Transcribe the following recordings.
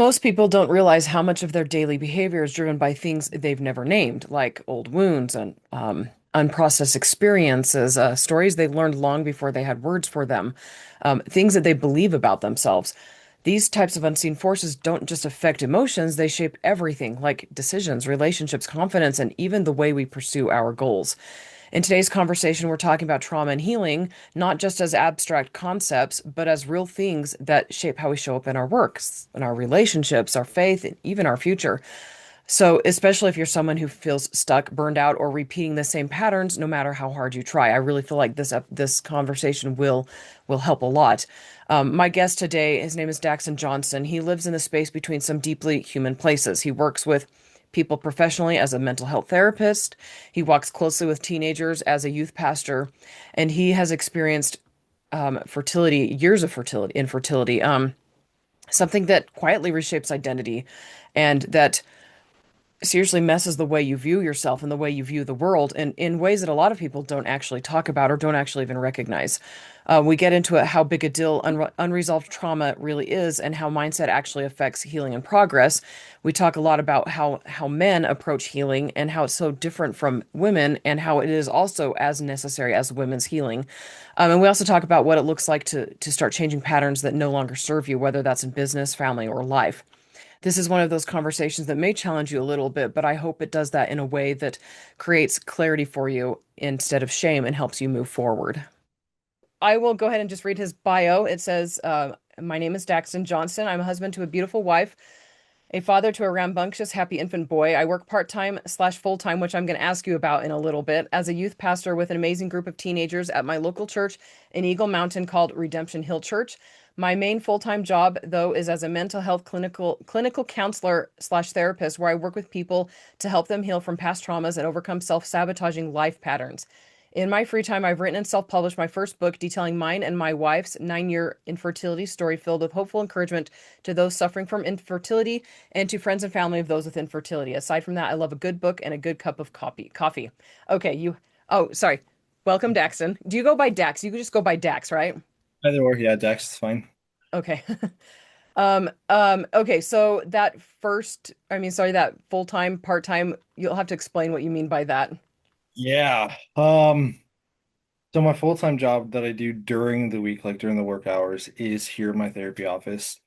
Most people don't realize how much of their daily behavior is driven by things they've never named, like old wounds and unprocessed experiences, stories they learned long before they had words for them, things that they believe about themselves. These types of unseen forces don't just affect emotions, they shape everything, like decisions, relationships, confidence, and even the way we pursue our goals. In today's conversation, we're talking about trauma and healing, not just as abstract concepts, but as real things that shape how we show up in our works, in our relationships, our faith, and even our future. So, especially if you're someone who feels stuck, burned out, or repeating the same patterns, no matter how hard you try, I really feel like this conversation will help a lot. My guest today, his name is Daxton Johnson. He lives in the space between some deeply human places. He works with people professionally as a mental health therapist. He walks closely with teenagers as a youth pastor, and he has experienced fertility, years of infertility, something that quietly reshapes identity, and that seriously messes the way you view yourself and the way you view the world in ways that a lot of people don't actually talk about or don't actually even recognize. We get into it, how big a deal unresolved trauma really is and how mindset actually affects healing and progress. We talk a lot about how men approach healing and how it's so different from women and how it is also as necessary as women's healing. And we also talk about what it looks like to start changing patterns that no longer serve you, whether that's in business, family, or life. This is one of those conversations that may challenge you a little bit, but I hope it does that in a way that creates clarity for you instead of shame and helps you move forward. I will go ahead and just read his bio. It says, my name is Daxton Johnson. I'm a husband to a beautiful wife, a father to a rambunctious, happy infant boy. I work part-time slash full-time, which I'm going to ask you about in a little bit, as a youth pastor with an amazing group of teenagers at my local church in Eagle Mountain called Redemption Hill Church. My main full-time job, though, is as a mental health clinical counselor slash therapist, where I work with people to help them heal from past traumas and overcome self-sabotaging life patterns. In my free time, I've written and self-published my first book detailing mine and my wife's 9-year infertility story, filled with hopeful encouragement to those suffering from infertility and to friends and family of those with infertility. Aside from that, I love a good book and a good cup of coffee. Okay, oh, sorry. Welcome, Daxon. Do you go by Dax? You can just go by Dax, right? Either or, yeah, Dex is fine. Okay. Okay, so that full-time, part-time, you'll have to explain what you mean by that. Yeah. So my full-time job that I do during the week, like during the work hours, is here in my therapy office.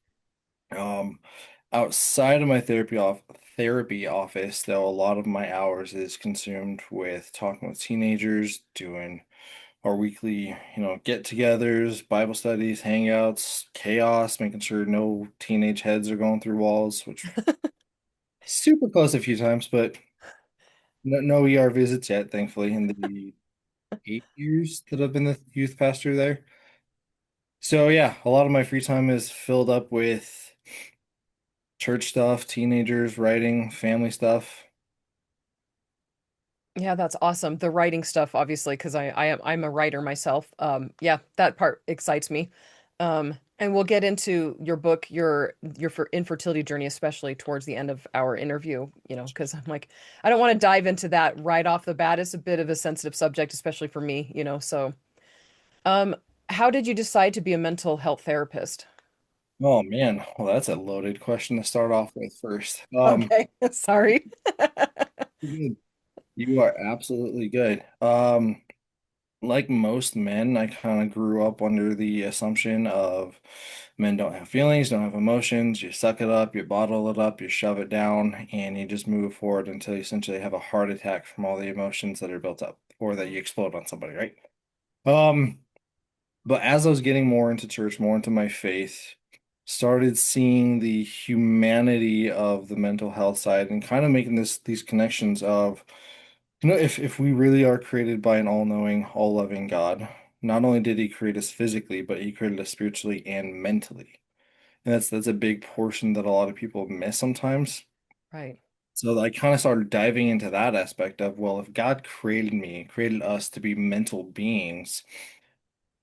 Um, Outside of my therapy office, though, a lot of my hours is consumed with talking with teenagers, doing our weekly, get-togethers, Bible studies, hangouts, chaos, making sure no teenage heads are going through walls, which super close a few times, but no ER visits yet, thankfully, in the 8 years that I've been the youth pastor there. So yeah, a lot of my free time is filled up with church stuff, teenagers, writing, family stuff. Yeah, that's awesome. The writing stuff, obviously, because I'm a writer myself. Yeah, that part excites me. And we'll get into your book, your infertility journey, especially towards the end of our interview. Because I'm like, I don't want to dive into that right off the bat. It's a bit of a sensitive subject, especially for me. So, um, how did you decide to be a mental health therapist? Oh man, well that's a loaded question to start off with first. Okay, sorry. Good. You are absolutely good. Like most men, I kind of grew up under the assumption of men don't have feelings, don't have emotions. You suck it up, you bottle it up, you shove it down, and you just move forward until you essentially have a heart attack from all the emotions that are built up, or that you explode on somebody, right? Um, but as I was getting more into church, more into my faith, started seeing the humanity of the mental health side and kind of making these connections of, if we really are created by an all-knowing, all-loving God, not only did he create us physically, but he created us spiritually and mentally. And that's a big portion that a lot of people miss sometimes. Right. So I kind of started diving into that aspect of, well, if God created me, created us to be mental beings,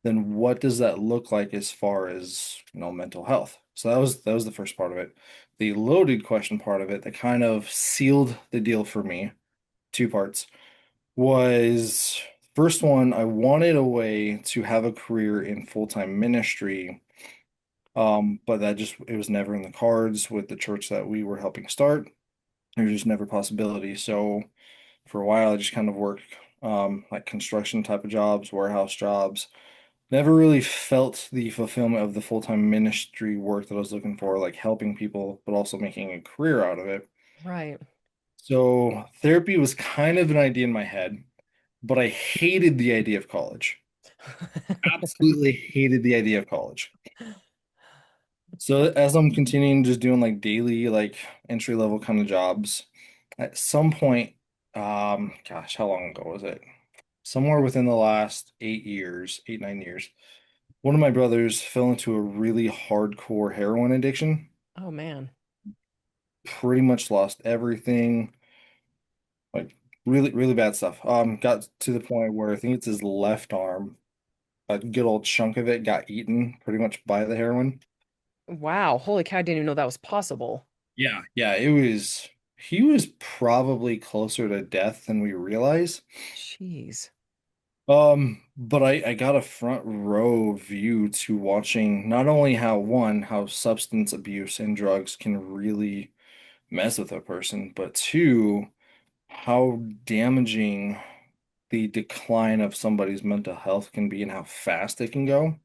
then what does that look like as far as, mental health? So that was the first part of it. The loaded question part of it that kind of sealed the deal for me, two parts, was first one, I wanted a way to have a career in full-time ministry But that just it was never in the cards with the church that we were helping start. There was just never a possibility. So for a while, I just kind of worked like construction type of jobs, warehouse jobs. Never really felt the fulfillment of the full-time ministry work that I was looking for, like helping people, but also making a career out of it. Right. So therapy was kind of an idea in my head, but I hated the idea of college. Absolutely hated the idea of college. So as I'm continuing just doing like daily, like entry level kind of jobs, at some point, gosh, how long ago was it? Somewhere within the last 8 years, 8, 9 years, one of my brothers fell into a really hardcore heroin addiction. Oh man. Pretty much lost everything, like really, really bad stuff. Got to the point where I think it's his left arm, a good old chunk of it got eaten pretty much by the heroin. Wow. Holy cow, I didn't even know that was possible. Yeah, yeah, it was. He was probably closer to death than we realize. Jeez. But I got a front row view to watching not only how one, how substance abuse and drugs can really mess with a person, but two, how damaging the decline of somebody's mental health can be and how fast it can go.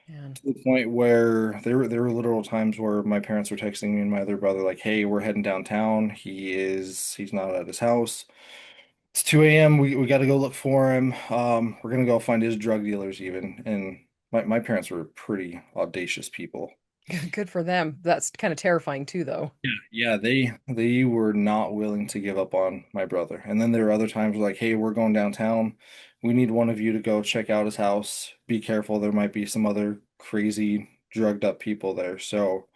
Man. To the point where there were literal times where my parents were texting me and my other brother like, "Hey, we're heading downtown. He's not at his house. It's 2 a.m. We got to go look for him. We're gonna go find his drug dealers even." And my parents were pretty audacious people. Good for them. That's kind of terrifying too, though. Yeah, yeah, they were not willing to give up on my brother. And then there are other times like, "Hey, we're going downtown. We need one of you to go check out his house. Be careful, there might be some other crazy drugged up people there." So,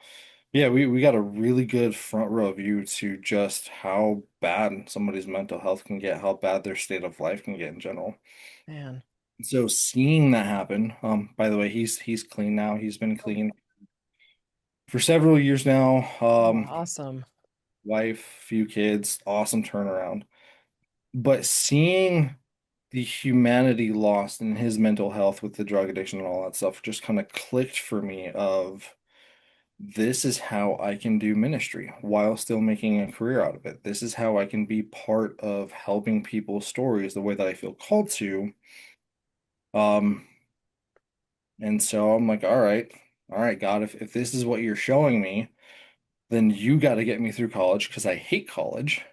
yeah, we got a really good front row view to just how bad somebody's mental health can get, how bad their state of life can get in general. Man. So seeing that happen, by the way, he's clean now. He's been Oh, clean for several years now. oh, awesome. Wife, few kids, awesome turnaround. But seeing the humanity lost in his mental health with the drug addiction and all that stuff just kind of clicked for me of this is how I can do ministry while still making a career out of it. This is how I can be part of helping people's stories the way that I feel called to. Um, and so I'm like, all right, God, if this is what you're showing me, then you got to get me through college because I hate college.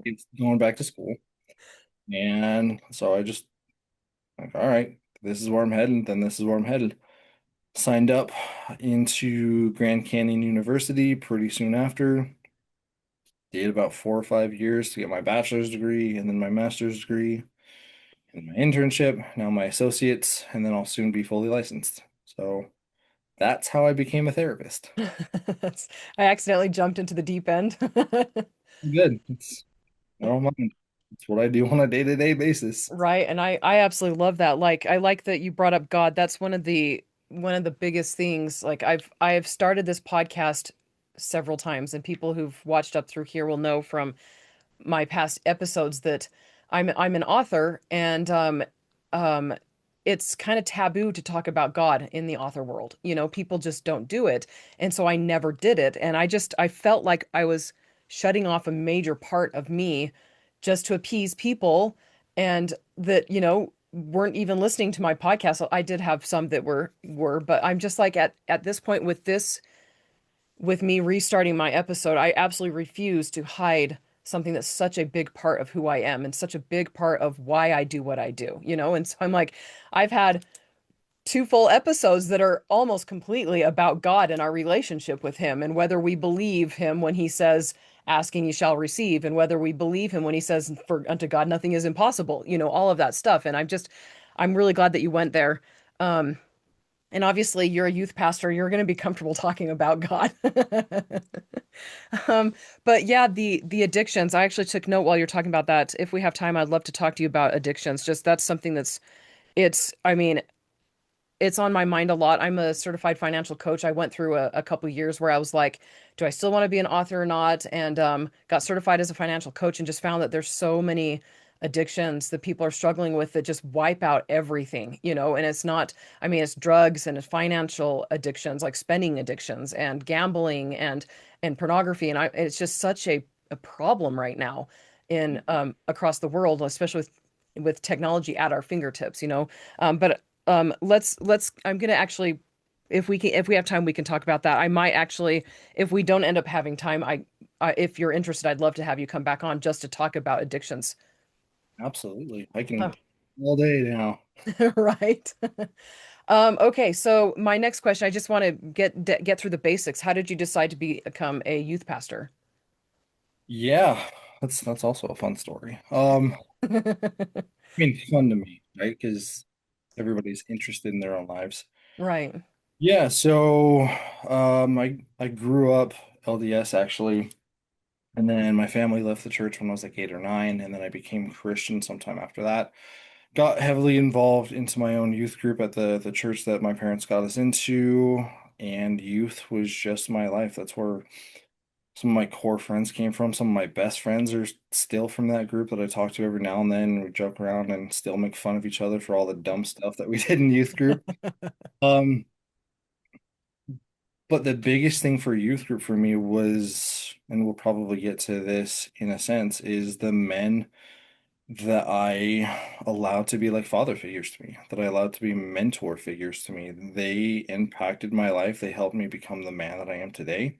It's going back to school. And so I just like, all right, this is where I'm headed, then this is where I'm headed. Signed up into Grand Canyon University pretty soon after. Did about 4 or 5 years to get my bachelor's degree and then my master's degree and my internship, now my associates, and then I'll soon be fully licensed. So that's how I became a therapist. I accidentally jumped into the deep end. Good. I don't mind. It's what I do on a day-to-day basis. Right. And I absolutely love that. Like I like that you brought up God. That's one of the biggest things. Like I have started this podcast several times, and people who've watched up through here will know from my past episodes that I'm an author, and um it's kind of taboo to talk about God in the author world. People just don't do it. And so I never did it. And I felt like I was shutting off a major part of me just to appease people, and that, weren't even listening to my podcast. So I did have some that were, but I'm just like at this point with me restarting my episode, I absolutely refuse to hide something that's such a big part of who I am and such a big part of why I do what I do. And so I'm like, I've had two full episodes that are almost completely about God and our relationship with Him, and whether we believe Him when He says, "Ask and ye shall receive," and whether we believe Him when He says, "For unto God nothing is impossible," all of that stuff. And I'm really glad that you went there. Um, and obviously, you're a youth pastor. You're going to be comfortable talking about God. Um, but yeah, the addictions. I actually took note while you're talking about that. If we have time, I'd love to talk to you about addictions. Just that's something I mean, it's on my mind a lot. I'm a certified financial coach. I went through a couple years where I was like, do I still want to be an author or not? And got certified as a financial coach, and just found that there's so many addictions that people are struggling with that just wipe out everything, and it's not, I mean, it's drugs and it's financial addictions like spending addictions and gambling and pornography. And it's just such a problem right now in across the world, especially with technology at our fingertips, but let's I'm gonna actually, if we have time, we can talk about that. I might actually, if we don't end up having time, if you're interested, I'd love to have you come back on just to talk about addictions. Absolutely. I can Oh, all day now. right. Okay, so my next question, I just want to get through the basics. How did you decide to become a youth pastor? Yeah, that's also a fun story. I mean, fun to me, right? Because everybody's interested in their own lives. Right. Yeah, so I grew up LDS actually, and then my family left the church when I was like 8 or 9, and then I became Christian sometime after that. Got heavily involved into my own youth group at the church that my parents got us into, and youth was just my life. That's where some of my core friends came from. Some of my best friends are still from that group that I talk to every now and then. We joke around and still make fun of each other for all the dumb stuff that we did in youth group. Um, but the biggest thing for youth group for me was, and we'll probably get to this in a sense, is the men that I allowed to be like father figures to me, that I allowed to be mentor figures to me. They impacted my life. They helped me become the man that I am today.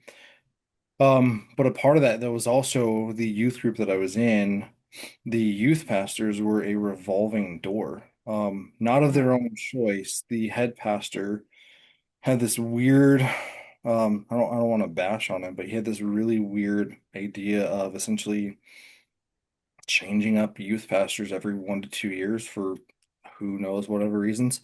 But a part of that, there was also the youth group that I was in. The youth pastors were a revolving door. Not of their Wow. own choice. The head pastor had this weird, I don't want to bash on him, but he had this really weird idea of essentially changing up youth pastors every 1 to 2 years for who knows whatever reasons.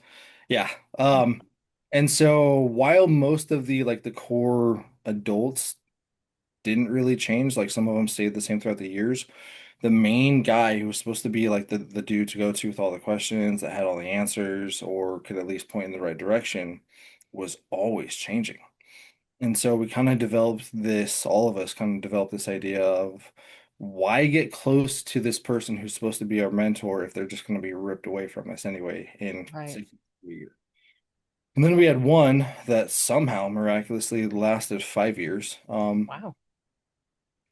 Yeah. And so while most of the like the core adults didn't really change. Like some of them stayed the same throughout the years. The main guy who was supposed to be like the dude to go to with all the questions that had all the answers or could at least point in the right direction was always changing. And so we kind of developed this, all of us kind of developed this idea of why get close to this person who's supposed to be our mentor if they're just going to be ripped away from us anyway in Right. 6 years. And then we had one that somehow miraculously lasted 5 years. Wow.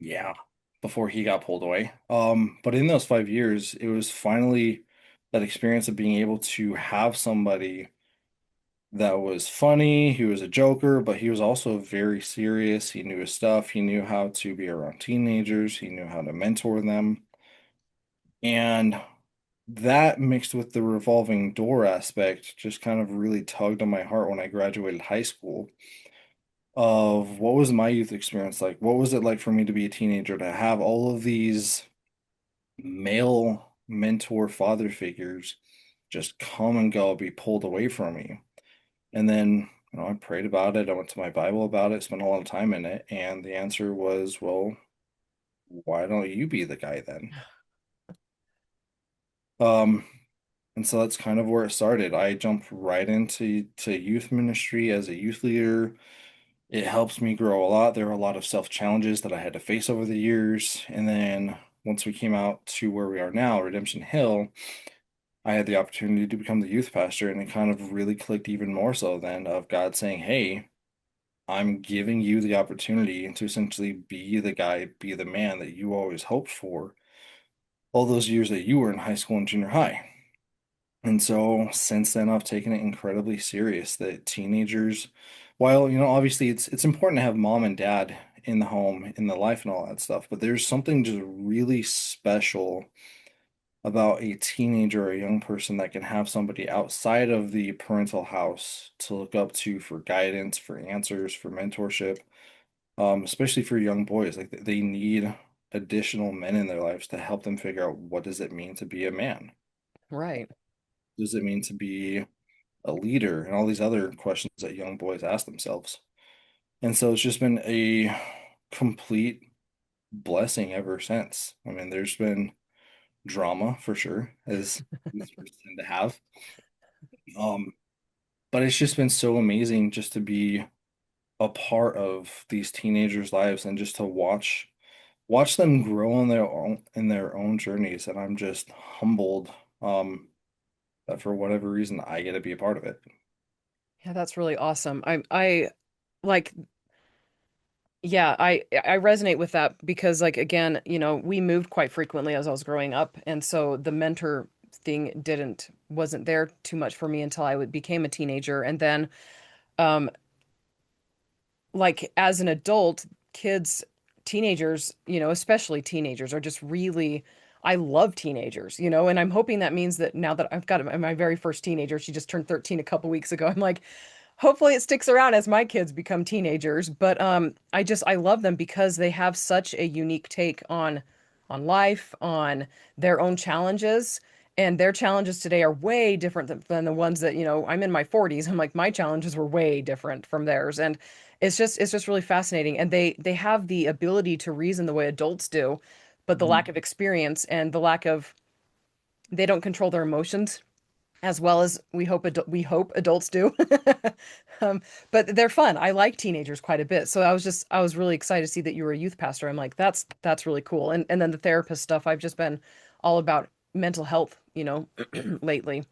Yeah, before he got pulled away. But in those 5 years, it was finally that experience of being able to have somebody that was funny. He was a joker, but he was also very serious. He knew his stuff. He knew how to be around teenagers. He knew how to mentor them. And that mixed with the revolving door aspect just kind of really tugged on my heart when I graduated high school of what was my youth experience like? What was it like for me to be a teenager to have all of these male mentor father figures just come and go, be pulled away from me. And then, I prayed about it. I went to my Bible about it, spent a lot of time in it. And the answer was, well, why don't you be the guy then? Um, and so that's kind of where it started. I jumped right into youth ministry as a youth leader. It helps me grow a lot. There are a lot of self challenges that I had to face over the years. And then once we came out to where we are now, Redemption Hill, I had the opportunity to become the youth pastor, and it kind of really clicked even more so then of God saying, hey, I'm giving you the opportunity to essentially be the guy, be the man that you always hoped for all those years that you were in high school and junior high. And so since then, I've taken it incredibly serious that teenagers, while, obviously it's important to have mom and dad in the home, in the life and all that stuff, but there's something just really special about a teenager or a young person that can have somebody outside of the parental house to look up to for guidance, for answers, for mentorship, especially for young boys. Like they need additional men in their lives to help them figure out what does it mean to be a man? Right. Does it mean to be a leader? And all these other questions that young boys ask themselves. And so it's just been a complete blessing ever since. I mean, there's been drama for sure, as youth groups tend to have. Um, But it's just been so amazing just to be a part of these teenagers' lives and just to watch watch them grow on their own journeys, and I'm just humbled that for whatever reason I get to be a part of it. Yeah, that's really awesome. I like yeah, I resonate with that because like again, we moved quite frequently as I was growing up, and so the mentor thing didn't wasn't there too much for me until became a teenager, and then um like as an adult, kids, teenagers, especially teenagers are just really I love teenagers, and I'm hoping that means that now that I've got my very first teenager, she just turned 13 a couple weeks ago. I'm like, hopefully it sticks around as my kids become teenagers, but I love them because they have such a unique take on life, on their own challenges, and their challenges today are way different than the ones that, I'm in my 40s. I'm like my challenges were way different from theirs, and it's just really fascinating, and they have the ability to reason the way adults do, but the Mhm. lack of experience and the lack of they don't control their emotions as well as we hope adults do. Um, but they're fun. I like teenagers quite a bit. So I was really excited to see that you were a youth pastor. I'm like, that's really cool. And then the therapist stuff, I've just been all about mental health, lately.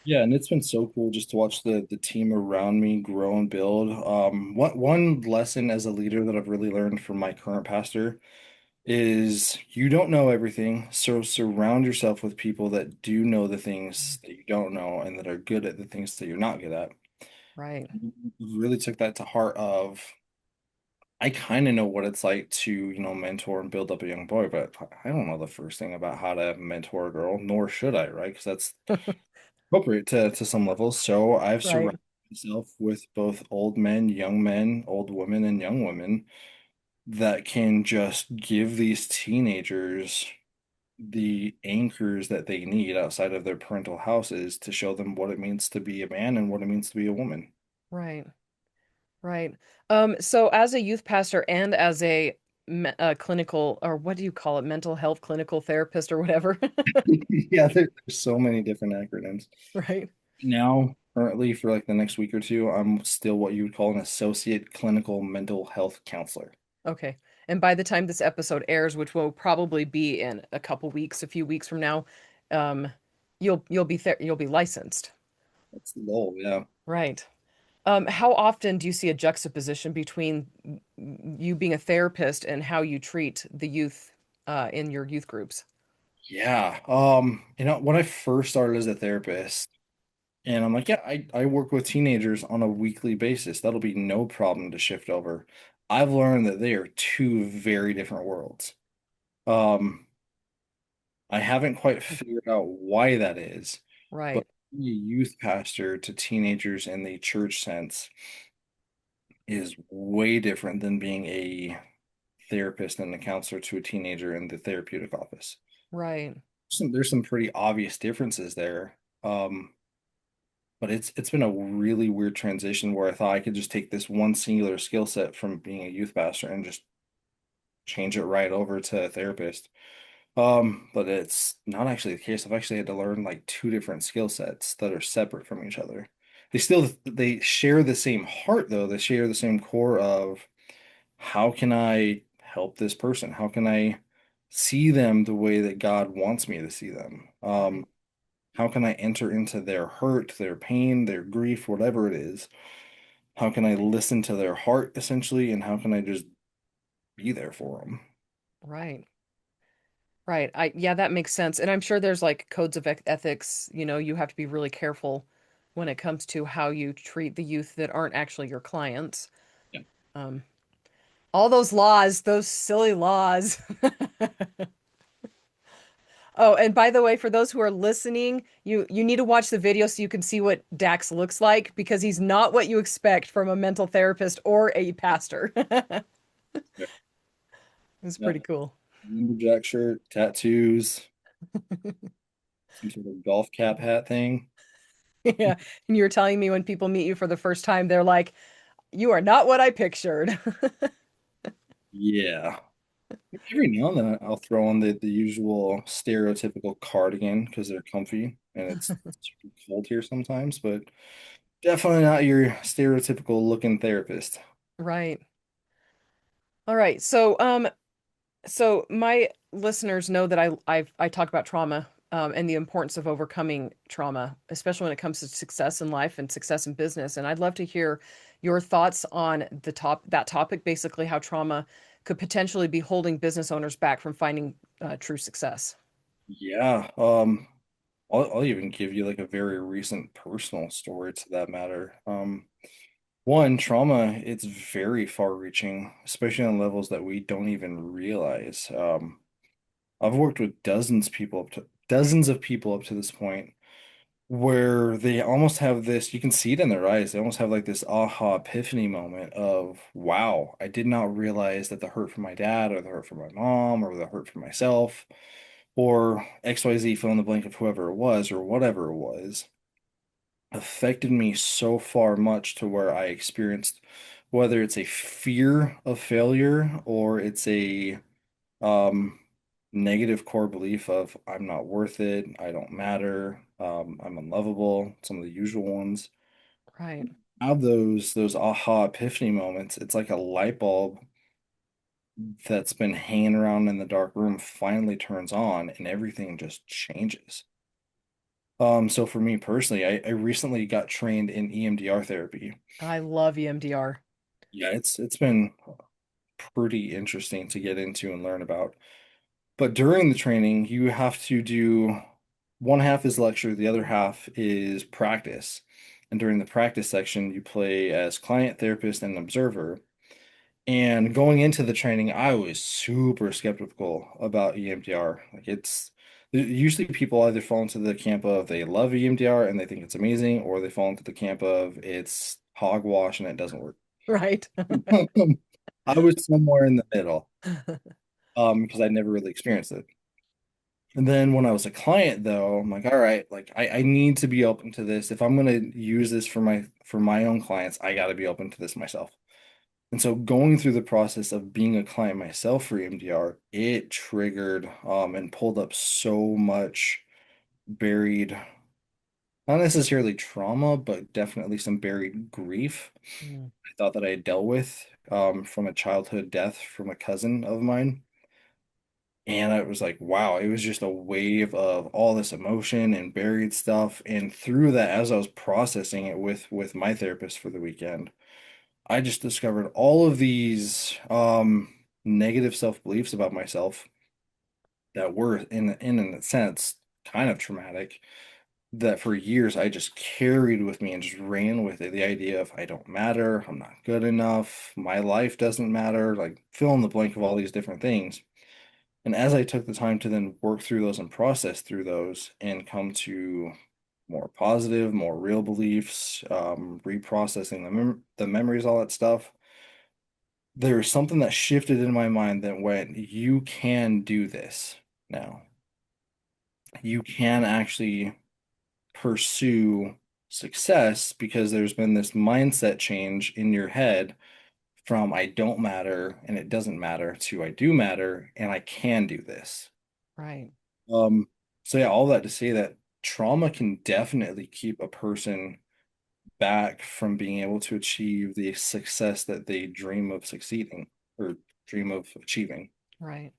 Yeah, and it's been so cool just to watch the team around me grow and build. One lesson as a leader that I've really learned from my current pastor is you don't know everything, so surround yourself with people that do know the things that you don't know and that are good at the things that you're not good at. Right. Really took that to heart of I kind of know what it's like to, mentor and build up a young boy, but I don't know the first thing about how to mentor a girl, nor should I, right? Because that's appropriate to some levels. So I've Right. surrounded myself with both old men, old women, and young women that can just give these teenagers the anchors that they need outside of their parental houses to show them what it means to be a man and what it means to be a woman. Right. Right. So as a youth pastor and as a clinical, or what do you call it, mental health clinical therapist or whatever, Yeah, there's so many different acronyms. right? Now, currently, for like the next week or two, I'm still what you would call an associate clinical mental health counselor. Okay. And by the time this episode airs, which will probably be in a couple weeks, a few weeks from now, um, you'll be licensed. That's the goal, yeah. Right. How often do you see a juxtaposition between you being a therapist and how you treat the youth in your youth groups? Yeah. When I first started as a therapist, and I'm like, yeah, I work with teenagers on a weekly basis. That'll be no problem to shift over. I've learned that they are two very different worlds. Um, I haven't quite figured out why that is, but Right. being a youth pastor to teenagers in the church sense is way different than being a therapist and a counselor to a teenager in the therapeutic office. Right. There's some pretty obvious differences there. But it's been a really weird transition where I thought I could just take this one singular skill set from being a youth pastor and just change it right over to a therapist. But it's not actually the case. I've actually had to learn like two different skill sets that are separate from each other. They share the same heart though. They share the same core of how can I help this person? How can I see them the way that God wants me to see them? Right. How can I enter into their hurt, their pain, their grief, whatever it is? How can I listen to their heart essentially? And how can I just be there for them? Right. Right. Yeah, that makes sense. And I'm sure there's like codes of ethics, you have to be really careful when it comes to how you treat the youth that aren't actually your clients. Yeah. Um, all those laws, those silly laws. Oh, and by the way, for those who are listening, you need to watch the video so you can see what Dax looks like because he's not what you expect from a mental therapist or a pastor. Yeah. It's Yeah. pretty cool. Lumberjack shirt, tattoos, some sort of golf cap hat thing. Yeah. And you were telling me when people meet you for the first time, they're like, you are not what I pictured. Yeah. Every now and then I'll throw on the usual stereotypical cardigan because they're comfy and it's super cold here sometimes, but definitely not your stereotypical looking therapist. Right. All right. So, So my listeners know that I talk about trauma and the importance of overcoming trauma, especially when it comes to success in life and success in business. And I'd love to hear your thoughts on that topic, basically how trauma could potentially be holding business owners back from finding true success. Yeah, I'll even give you like a very recent personal story to that matter. One, trauma, it's very far-reaching, especially on levels that we don't even realize. I've worked with dozens of people up to this point where they almost have this, you can see it in their eyes. They almost have like this aha epiphany moment of, wow, I did not realize that the hurt from my dad or the hurt from my mom or the hurt from myself or XYZ fill in the blank of whoever it was or whatever it was affected me so far much to where I experienced whether it's a fear of failure or it's a um negative core belief of I'm not worth it, I don't matter, I'm unlovable, some of the usual ones. Right. Have those aha epiphany moments. It's like a light bulb that's been hanging around in the dark room finally turns on and everything just changes. So for me personally, I recently got trained in EMDR therapy. I love EMDR. Yeah, it's been pretty interesting to get into and learn about. But during the training, you have to do one half is lecture, the other half is practice. And during the practice section, you play as client, therapist, and observer. And going into the training, I was super skeptical about EMDR. Like it's usually people either fall into the camp of they love EMDR and they think it's amazing, or they fall into the camp of it's hogwash and it doesn't work. Right. I was somewhere in the middle, because I never really experienced it. And then when I was a client though, I'm like, all right, like I need to be open to this. If I'm gonna use this for my own clients, I gotta be open to this myself. And so going through the process of being a client myself for EMDR, it triggered and pulled up so much buried, not necessarily trauma, but definitely some buried grief Mm. I thought that I had dealt with from a childhood death from a cousin of mine. And I was like, wow, it was just a wave of all this emotion and buried stuff. And through that, as I was processing it with my therapist for the weekend, I just discovered all of these negative self-beliefs about myself that were in a sense kind of traumatic that for years I just carried with me and just ran with it. The idea of I don't matter, I'm not good enough, my life doesn't matter, like fill in the blank of all these different things. And as I took the time to then work through those and process through those and come to more positive, more real beliefs, reprocessing the memories, all that stuff, there's something that shifted in my mind that went, you can do this now. You can actually pursue success because there's been this mindset change in your head from I don't matter and it doesn't matter to I do matter and I can do this. Right. Um, so yeah, all that to say that trauma can definitely keep a person back from being able to achieve the success that they dream of succeeding or dream of achieving. Right.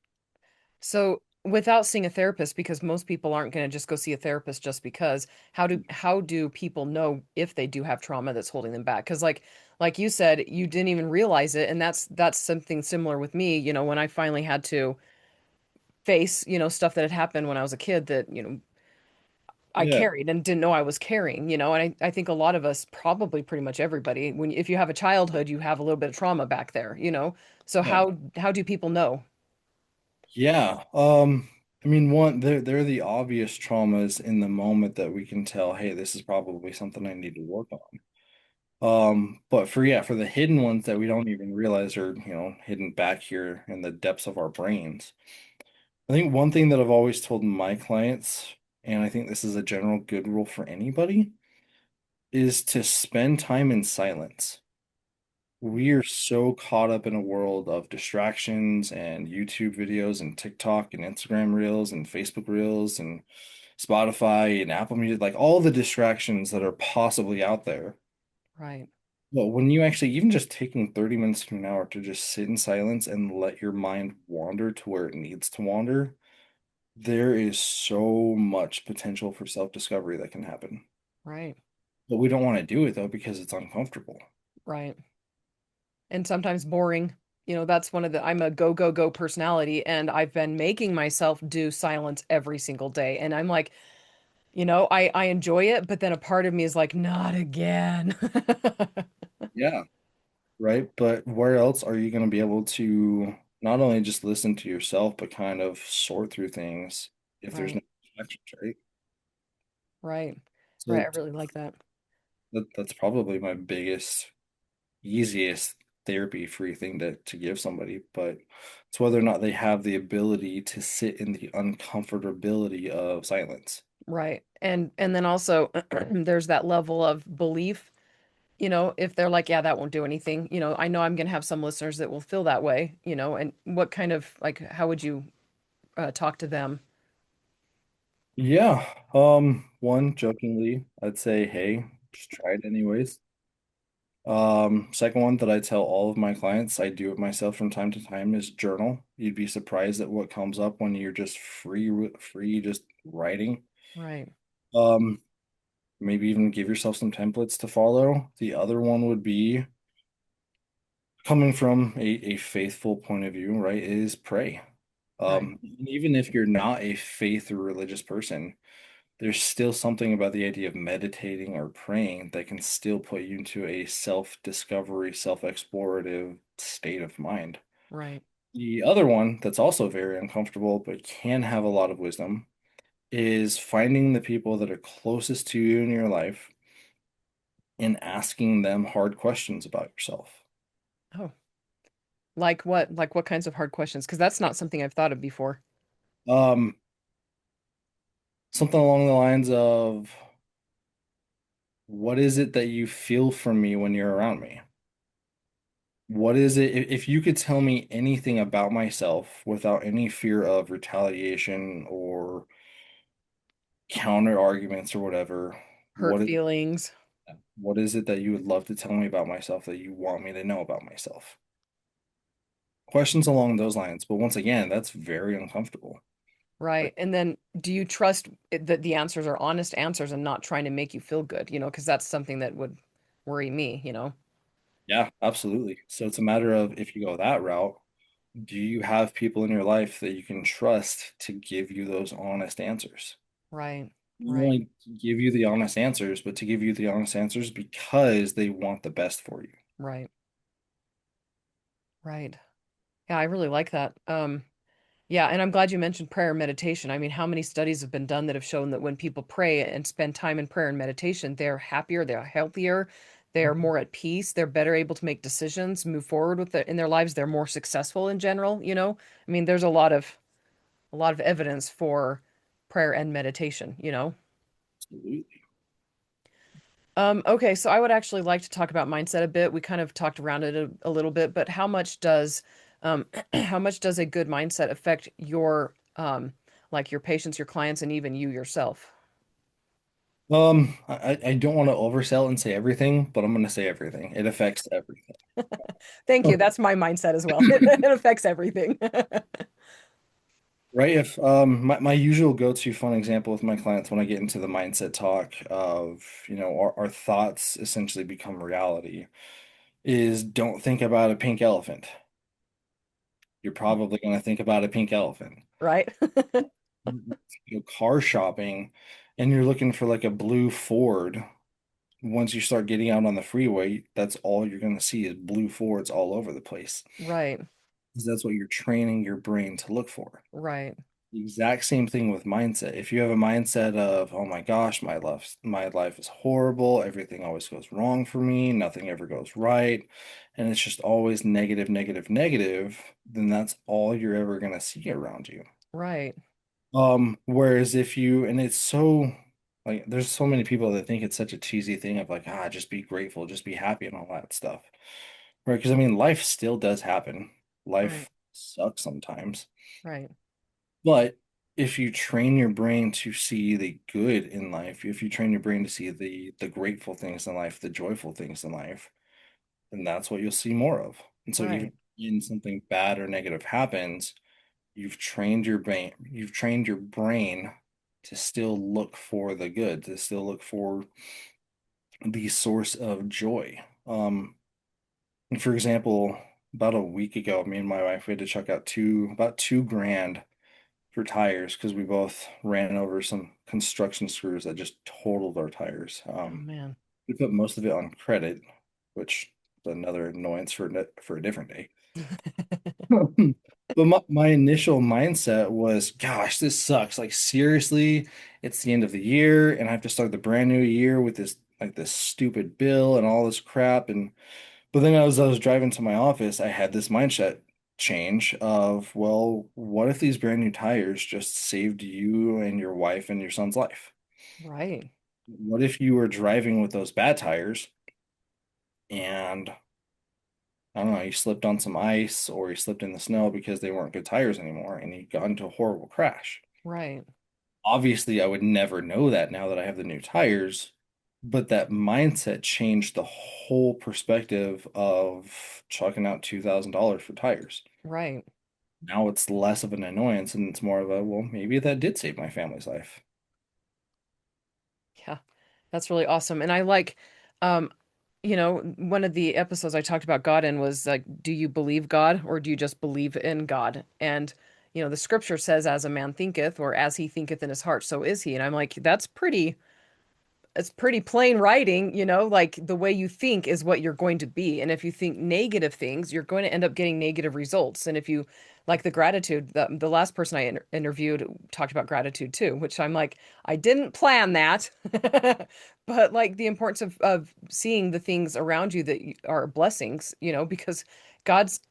So without seeing a therapist, because most people aren't going to just go see a therapist just because, how do people know if they do have trauma that's holding them back? Because like you said, you didn't even realize it, and that's something similar with me. When I finally had to face, stuff that had happened when I was a kid that, I Yeah, carried and didn't know I was carrying, and I think a lot of us, probably pretty much everybody, if you have a childhood, you have a little bit of trauma back there. So yeah. how do people know? Yeah. I mean, one, they're the obvious traumas in the moment that we can tell, hey, this is probably something I need to work on. But for the hidden ones that we don't even realize are, hidden back here in the depths of our brains. I think one thing that I've always told my clients, and I think this is a general good rule for anybody, is to spend time in silence. We are so caught up in a world of distractions and YouTube videos and TikTok and Instagram Reels and Facebook Reels and Spotify and Apple Music, like all the distractions that are possibly out there. Right. Well, when you actually, even just taking 30 minutes to an hour to just sit in silence and let your mind wander to where it needs to wander, there is so much potential for self-discovery that can happen. Right. But we don't want to do it though because it's uncomfortable. Right. And sometimes boring. That's one of the, I'm a go, go, go personality, and I've been making myself do silence every single day. And I'm like, I enjoy it, but then a part of me is like, not again. Yeah. Right? But where else are you going to be able to not only just listen to yourself, but kind of sort through things if there's Right. no distractions, right? Right. Right. So I really like that. that's probably my biggest, easiest therapy-free thing to give somebody, but it's whether or not they have the ability to sit in the uncomfortability of silence. Right. And then also there's that level of belief, if they're like, yeah, that won't do anything. I know I'm going to have some listeners that will feel that way, and what kind of like how would you talk to them? Yeah. One, jokingly, I'd say, hey, just try it anyways. Second one that I tell all of my clients, I do it myself from time to time, is journal. You'd be surprised at what comes up when you're just free, just writing. Right. Um, Maybe even give yourself some templates to follow. The other one would be coming from a faithful point of view, right, is pray. Right. Even if you're not a faith or religious person, there's still something about the idea of meditating or praying that can still put you into a self-discovery, self-explorative state of mind. Right. The other one that's also very uncomfortable but can have a lot of wisdom is finding the people that are closest to you in your life and asking them hard questions about yourself. Oh, like what? Like what kinds of hard questions? Because that's not something I've thought of before. Um, Something along the lines of, what is it that you feel from me when you're around me? What is it? If you could tell me anything about myself without any fear of retaliation or counter arguments or whatever, Hurt feelings. what is it that you would love to tell me about myself that you want me to know about myself? Questions along those lines. But once again, that's very uncomfortable. Right. Like, And then do you trust that the answers are honest answers and not trying to make you feel good? Because that's something that would worry me. yeah, absolutely. So it's a matter of, if you go that route, do you have people in your life that you can trust to give you those honest answers? Right. Not Right. only to give you the honest answers, but to give you the honest answers because they want the best for you. Right. Right. Yeah, I really like that. Yeah, and I'm glad you mentioned prayer and meditation. I mean, how many studies have been done that have shown that when people pray and spend time in prayer and meditation, they're happier, they're healthier, they're more at peace, they're better able to make decisions, move forward in their lives, they're more successful in general. I mean, there's a lot of evidence for prayer and meditation. Absolutely. Okay, so I would actually like to talk about mindset a bit. We kind of talked around it a little bit, but how much does a good mindset affect your like your patients, your clients, and even you yourself? I don't want to oversell and say everything, but I'm going to say everything. It affects everything. Thank you. That's my mindset as well. It affects everything. Right? If my usual go-to fun example with my clients when I get into the mindset talk of, our thoughts essentially become reality is, don't think about a pink elephant. You're probably going to think about a pink elephant. Right? You go car shopping and you're looking for like a blue Ford. Once you start getting out on the freeway, that's all you're going to see is blue Fords all over the place. Right. 'Cause that's what you're training your brain to look for. Right. The exact same thing with mindset. If you have a mindset of, oh my gosh, my life is horrible, everything always goes wrong for me, nothing ever goes right, and it's just always negative, negative, negative, then that's all you're ever going to see around you. Right. Whereas if you, and it's so, like, there's so many people that think it's such a cheesy thing of like, just be grateful, just be happy and all that stuff. Right? Because I mean, life still does happen. Right. Life sucks sometimes. Right. But if you train your brain to see the good in life, if you train your brain to see the grateful things in life, the joyful things in life, then that's what you'll see more of. And so even Right. when something bad or negative happens, you've trained your brain to still look for the good, to still look for the source of joy. And for example, about a week ago, me and my wife we had to chuck out about 2 grand for tires because we both ran over some construction screws that just totaled our tires. Oh man. We put most of it on credit, which is another annoyance for a different day. But my initial mindset was, gosh, this sucks. Like seriously, it's the end of the year and I have to start the brand new year with this stupid bill and all this crap. And but then as I was driving to my office, I had this mindset change of, well, what if these brand new tires just saved you and your wife and your son's life? Right. What if you were driving with those bad tires and I don't know, you slipped on some ice or you slipped in the snow because they weren't good tires anymore and you got into a horrible crash? Right. Obviously, I would never know that now that I have the new tires, but that mindset changed the whole perspective of chucking out $2,000 for tires. Right. Now it's less of an annoyance and it's more of a, well, maybe that did save my family's life. Yeah. That's really awesome. And I like um one of the episodes I talked about God in was like, do you believe God or do you just believe in God? And the scripture says, as a man thinketh, or as he thinketh in his heart, so is he. And I'm like, it's pretty plain writing, like the way you think is what you're going to be. And if you think negative things, you're going to end up getting negative results. And if you like the gratitude, the last person I interviewed talked about gratitude too, which I'm like, I didn't plan that. But like the importance of seeing the things around you that are blessings, because God's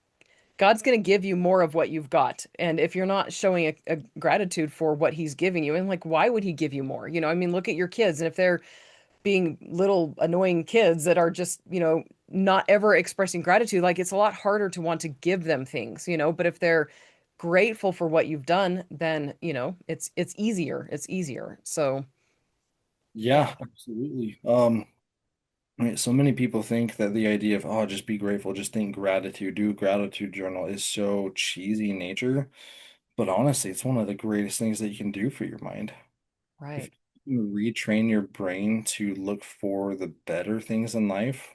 God's going to give you more of what you've got. And if you're not showing a gratitude for what he's giving you, and like, why would he give you more? I mean, look at your kids. And if they're being little annoying kids that are just, not ever expressing gratitude, like it's a lot harder to want to give them things, but if they're grateful for what you've done, then, it's easier. It's easier. So, yeah. Yeah, absolutely. I mean, so many people think that the idea of, oh, just be grateful, just think gratitude, do a gratitude journal is so cheesy in nature. But honestly, it's one of the greatest things that you can do for your mind. If Right. you retrain your brain to look for the better things in life,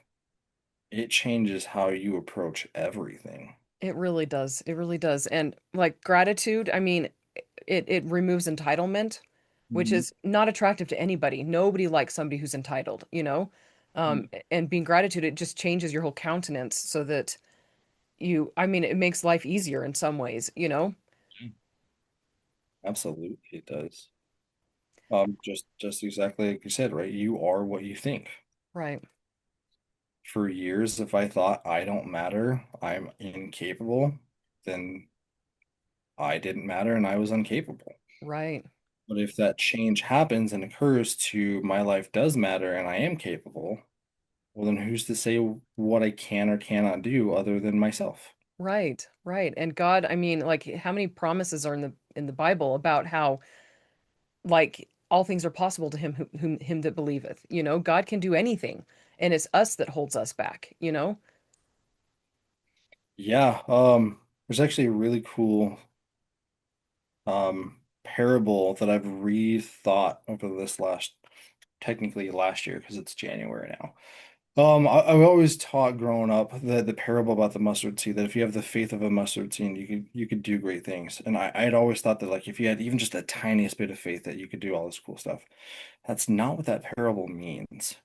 it changes how you approach everything. It really does. It really does. And like gratitude, I mean, it removes entitlement, which Mhm. is not attractive to anybody. Nobody likes somebody who's entitled. And being gratitude, it just changes your whole countenance so that I mean, it makes life easier in some ways. Absolutely, it does. Just exactly like you said, right? You are what you think. Right. For years, if I thought I don't matter, I'm incapable, then I didn't matter and I was incapable. Right. But if that change happens and occurs to my life does matter and I am capable, well, then who's to say what I can or cannot do other than myself? Right. Right. And God, I mean, like how many promises are in the Bible about how like all things are possible to him him that believeth. God can do anything, and it's us that holds us back. Yeah, there's actually a really cool parable that I've rethought over this technically last year because it's January now. I've always taught growing up the parable about the mustard seed that if you have the faith of a mustard seed, you could do great things. And I'd always thought that like if you had even just the tiniest bit of faith that you could do all this cool stuff. That's not what that parable means.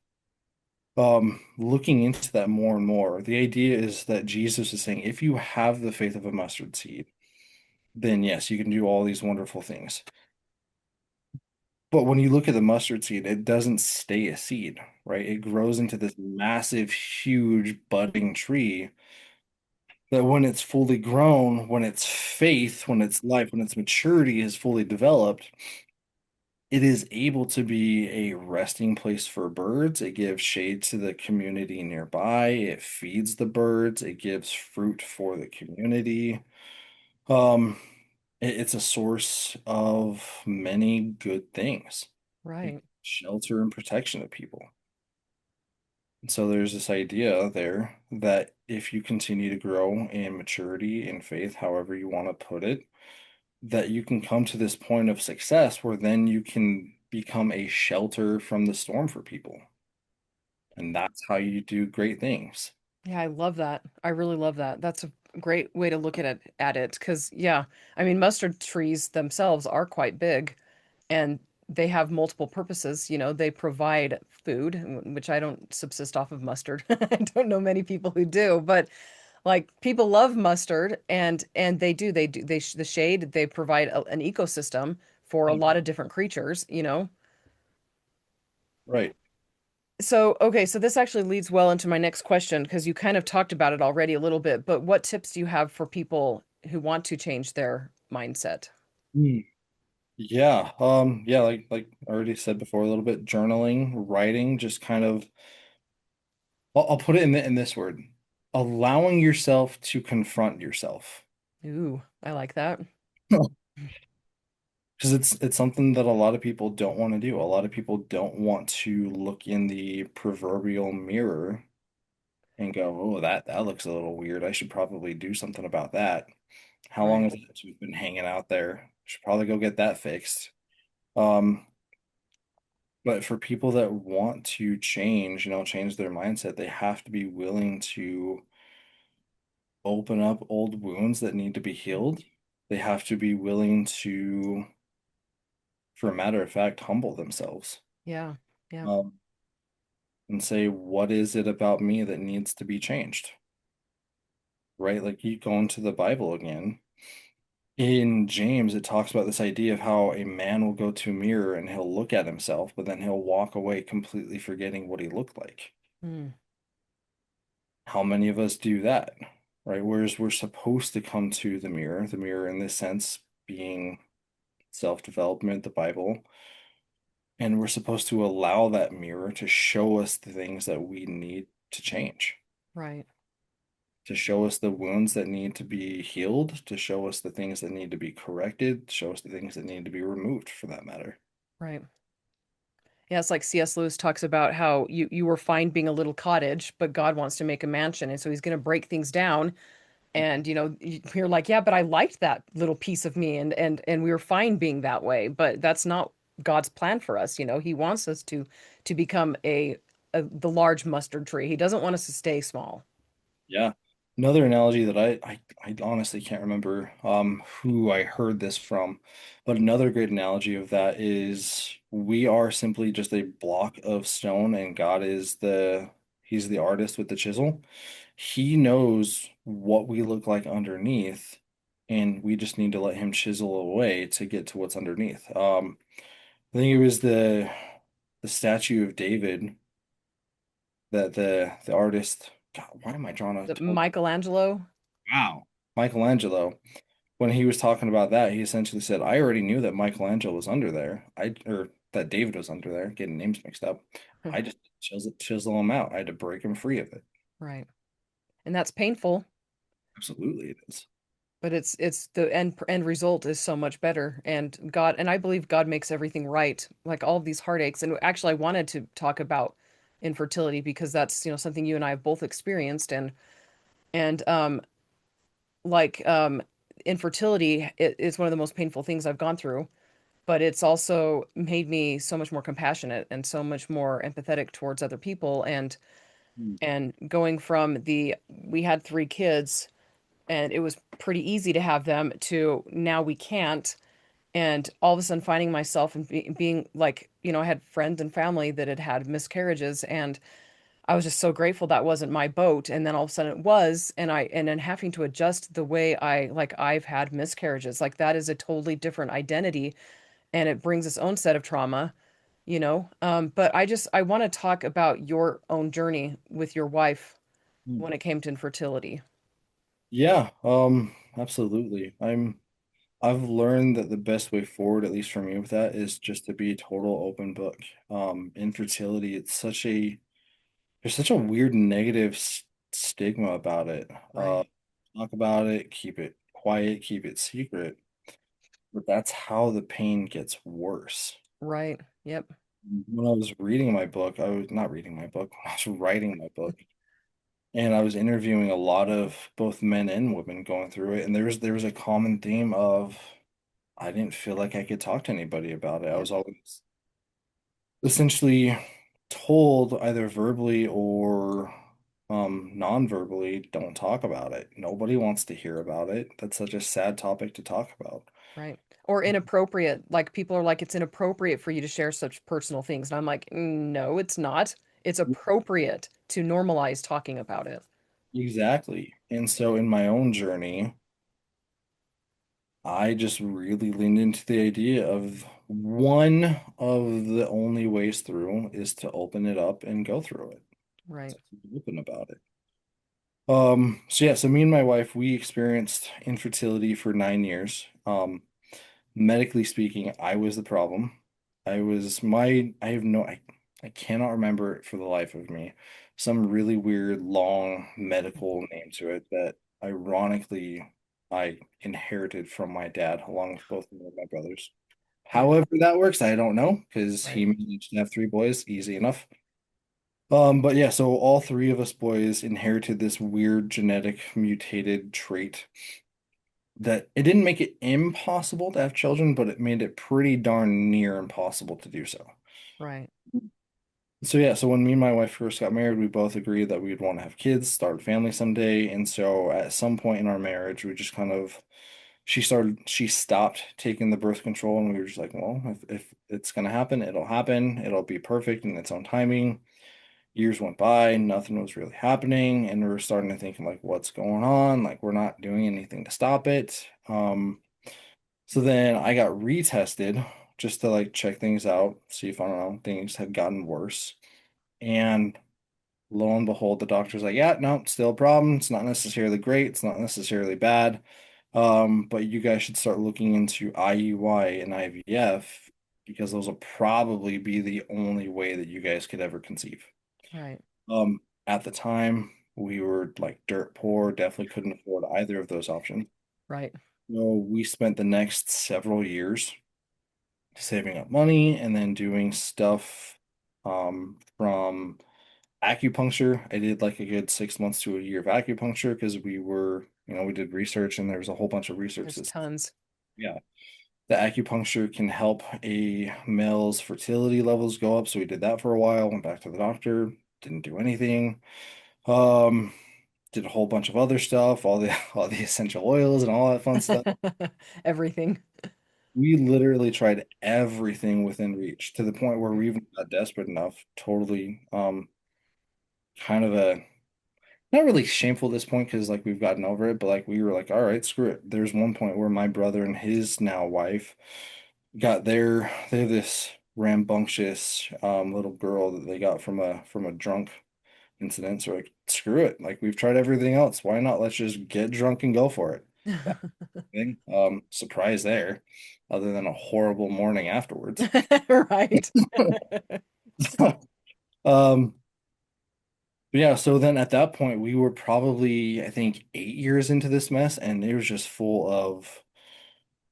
Looking into that more and more, the idea is that Jesus is saying if you have the faith of a mustard seed, then yes, you can do all these wonderful things. But when you look at the mustard seed, it doesn't stay a seed, right? It grows into this massive, huge budding tree that when it's fully grown, when its faith, when its life, when its maturity is fully developed, it is able to be a resting place for birds. It gives shade to the community nearby. It feeds the birds. It gives fruit for the community. Um, it's a source of many good things, like Right. shelter and protection of people. So there's this idea there that if you continue to grow in maturity and faith, however you want to put it, that you can come to this point of success where then you can become a shelter from the storm for people. And that's how you do great things. Yeah, I love that. I really love that. That's a great way to look at it because yeah, I mean mustard trees themselves are quite big and they have multiple purposes. They provide food, which I don't subsist off of mustard. I don't know many people who do, but like people love mustard and the shade, they provide an ecosystem for a lot of different creatures. Right. So, okay, so this actually leads well into my next question because you kind of talked about it already a little bit, but what tips do you have for people who want to change their mindset? Hmm. Yeah, like I already said before, a little bit journaling, writing, just kind of I'll put it in this word, allowing yourself to confront yourself. Ooh, I like that. Because it's something that a lot of people don't want to do. A lot of people don't want to look in the proverbial mirror and go, "Oh, that looks a little weird. I should probably do something about that. How long Right. has that tooth been hanging out there? Should probably go get that fixed." Um, but for people that want to change, change their mindset, they have to be willing to open up old wounds that need to be healed. They have to be willing to, for a matter of fact, humble themselves. Yeah. Yeah. Um, and say, what is it about me that needs to be changed? Right? Like you go into the Bible again. In James, it talks about this idea of how a man will go to a mirror and he'll look at himself, but then he'll walk away completely forgetting what he looked like. Mm, How many of us do that? Right? Whereas we're supposed to come to the mirror in this sense being self-development, the Bible, and we're supposed to allow that mirror to show us the things that we need to change. right. To show us the wounds that need to be healed, to show us the things that need to be corrected, to show us the things that need to be removed for that matter. Right. Yeah, it's like C.S. Lewis talks about how you were fine being a little cottage, but God wants to make a mansion, and so he's going to break things down. And you're like, yeah, but I liked that little piece of me, and we were fine being that way. But that's not God's plan for us. He wants us to become the large mustard tree. He doesn't want us to stay small. Yeah. Another analogy that I honestly can't remember who I heard this from, but another great analogy of that is we are simply just a block of stone and God is he's the artist with the chisel. He knows what we look like underneath and we just need to let him chisel away to get to what's underneath. I think it was the statue of David that the artist, God, why am I drawing a The total Michelangelo. wow. Michelangelo, when he was talking about that, he essentially said, I already knew that Michelangelo was under there. Or that David was under there, getting names mixed up. I just chisel him out. I had to break him free of it. Right. And that's painful, Absolutely, it is. but it's the end result is so much better. And I believe God makes everything right. Like all of these heartaches. And actually I wanted to talk about infertility because that's, something you and I have both experienced and like infertility is one of the most painful things I've gone through, but it's also made me so much more compassionate and so much more empathetic towards other people Hmm. and going from the we had three kids and it was pretty easy to have them to now we can't, and all of a sudden finding myself and being like, I had friends and family that had had miscarriages, and I was just so grateful that wasn't my boat. And then all of a sudden it was, and then having to adjust the way I've had miscarriages. Like that is a totally different identity and it brings its own set of trauma. But I want to talk about your own journey with your wife Hmm. when it came to infertility. Yeah, absolutely. I've learned that the best way forward, at least for me with that, is just to be a total open book. Infertility, there's such a weird negative stigma about it. Right. Talk about it, keep it quiet, keep it secret. But that's how the pain gets worse. Right. Yep. when I was reading my book, I was not reading my book, I was writing my book, and I was interviewing a lot of both men and women going through it, and there was a common theme of I didn't feel like I could talk to anybody about it. I Yep. was always essentially told either verbally or non-verbally, don't talk about it. Nobody wants to hear about it. That's such a sad topic to talk about. Right. Or inappropriate. Like people are like, it's inappropriate for you to share such personal things. And I'm like, no, it's not. It's appropriate to normalize talking about it. Exactly. And so in my own journey, I just really leaned into the idea of one of the only ways through is to open it up and go through it. Right. To be open about it. So yeah, so me and my wife, we experienced infertility for 9 years. Medically speaking, I was the problem. I have no, I cannot remember it for the life of me. Some really weird, long medical name to it that ironically I inherited from my dad, along with both of my brothers. Right. However that works, I don't know, because he Right. managed to have three boys, easy enough. But yeah, so all three of us boys inherited this weird genetic mutated trait that it didn't make it impossible to have children, but it made it pretty darn near impossible to do so. Right. So yeah, so when me and my wife first got married, we both agreed that we'd want to have kids, start a family someday. And so at some point in our marriage, we just kind of she stopped taking the birth control, and we were just like, well, if it's gonna happen, it'll happen. It'll be perfect in its own timing. Years went by, nothing was really happening, and we were starting to think like, what's going on? Like we're not doing anything to stop it. So then I got retested just to like check things out, see if I don't know, things had gotten worse. And lo and behold, the doctor's like, yeah, no, still a problem. It's not necessarily great, it's not necessarily bad. But you guys should start looking into IUI and IVF because those will probably be the only way that you guys could ever conceive. Right. At the time, we were like dirt poor, definitely couldn't afford either of those options. Right. So we spent the next several years saving up money and then doing stuff from acupuncture. I did like a good 6 months to a year of acupuncture because we did research and there was a whole bunch of research There's that's, tons. yeah, the acupuncture can help a male's fertility levels go up. So we did that for a while, went back to the doctor, didn't do anything. Um, did a whole bunch of other stuff, all the all the essential oils and all that fun stuff. Everything. We literally tried everything within reach to the point where we even got desperate enough, totally kind of a not really shameful at this point because like we've gotten over it, but like we were like, all right, screw it. There's one point where my brother and his now wife they have this rambunctious little girl that they got from a drunk incident. So like, screw it. Like we've tried everything else. Why not? Let's just get drunk and go for it. That thing. Surprise there, other than a horrible morning afterwards. Right. Um, but yeah, so then at that point we were probably, I think, 8 years into this mess, and it was just full of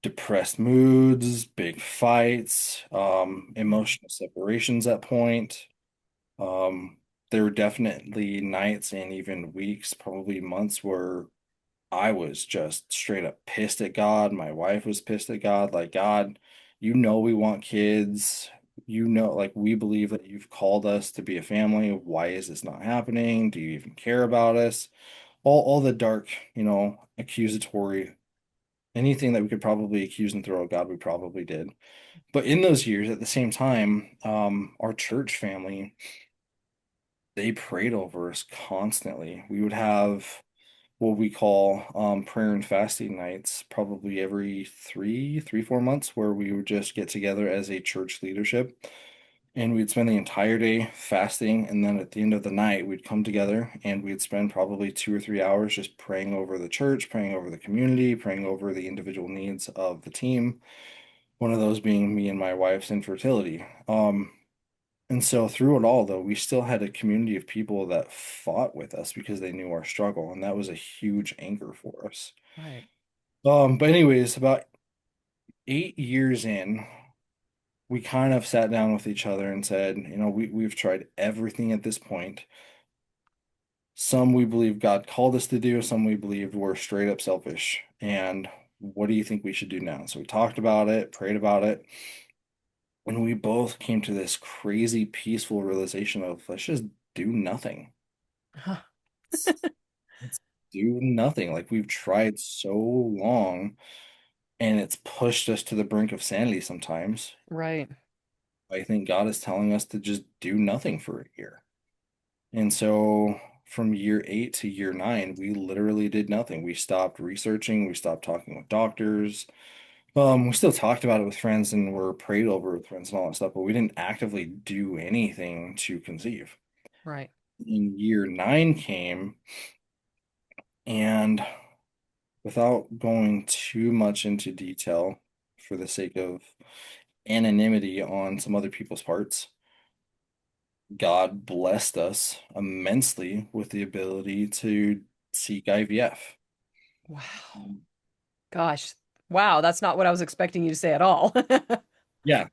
depressed moods, big fights, Mm. emotional separations at point. Um, there were definitely nights and even weeks, probably months, where I was just straight up pissed at God. My wife was pissed at God. Like, God, you know, we want kids. You know, like, we believe that you've called us to be a family. Why is this not happening? Do you even care about us? All the dark, accusatory, anything that we could probably accuse and throw at God, we probably did. But in those years, at the same time, our church family, they prayed over us constantly. We would have what we call prayer and fasting nights probably every 4 months where we would just get together as a church leadership and we'd spend the entire day fasting and then at the end of the night we'd come together and we'd spend probably 2 or 3 hours just praying over the church, praying over the community, praying over the individual needs of the team, one of those being me and my wife's infertility. And so through it all, though, we still had a community of people that fought with us because they knew our struggle, and that was a huge anchor for us. Right. But anyways, about 8 years in, we kind of sat down with each other and said, we've tried everything at this point. Some we believe God called us to do, some we believe we're straight up selfish. And what do you think we should do now? So we talked about it, prayed about it, and we both came to this crazy peaceful realization of let's just do nothing. Huh. Let's do nothing. Like we've tried so long and it's pushed us to the brink of sanity sometimes. Right. I think God is telling us to just do nothing for a year. And so from year 8 to year 9, we literally did nothing. We stopped researching, we stopped talking with doctors. We still talked about it with friends and were prayed over with friends and all that stuff, but we didn't actively do anything to conceive. Right. In year 9 came, and without going too much into detail for the sake of anonymity on some other people's parts, God blessed us immensely with the ability to seek IVF. Wow. Gosh. Wow, that's not what I was expecting you to say at all. Yeah,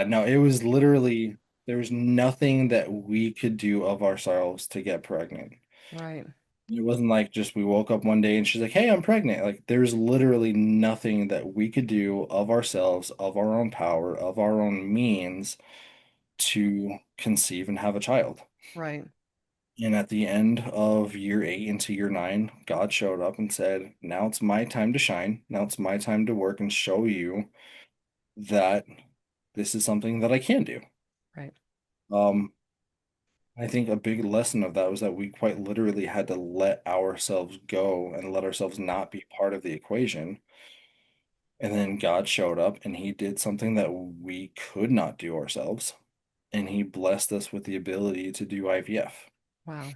no, it was literally there was nothing that we could do of ourselves to get pregnant. Right. It wasn't like just we woke up one day and she's like, "Hey, I'm pregnant." Like there's literally nothing that we could do of ourselves, of our own power, of our own means to conceive and have a child. Right. And at the end of year 8 into year 9, God showed up and said, "Now it's my time to shine. Now it's my time to work and show you that this is something that I can do." Right. Um, I think a big lesson of that was that we quite literally had to let ourselves go and let ourselves not be part of the equation. And then God showed up and he did something that we could not do ourselves. And he blessed us with the ability to do IVF. Wow.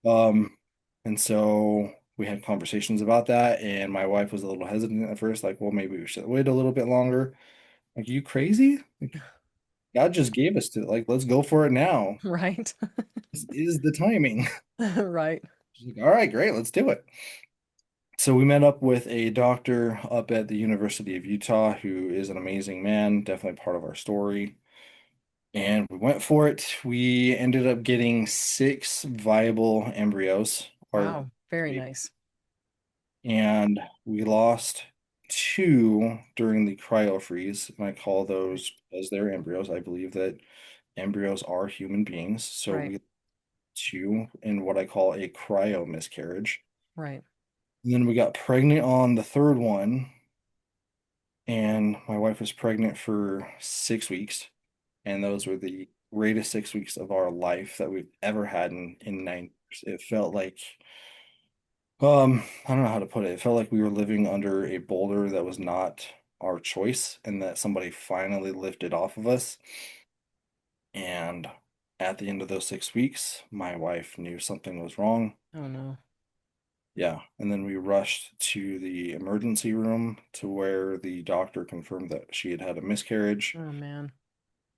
Um, and so we had conversations about that, and my wife was a little hesitant at first, like, well, maybe we should wait a little bit longer. Like, you crazy? Like, God just gave us to like, let's go for it now. Right. This is the timing. Right. She's like, all right, great, let's do it. So we met up with a doctor up at the University of Utah who is an amazing man, definitely part of our story. And we went for it. We ended up getting 6 viable embryos, our Wow. Very nice. and we lost 2 during the cryo freeze. And I call Right. those as their embryos. I believe that embryos are human beings. So Right. we 2 in what I call a cryo miscarriage. Right. And then we got pregnant on the third one, and my wife was pregnant for 6 weeks. And those were the greatest 6 weeks of our life that we've ever had in 9 years. It felt like I don't know how to put it. It felt like we were living under a boulder that was not our choice and that somebody finally lifted off of us. And at the end of those 6 weeks, my wife knew something was wrong. Oh no. Yeah. And then we rushed to the emergency room to where the doctor confirmed that she had had a miscarriage. Oh man.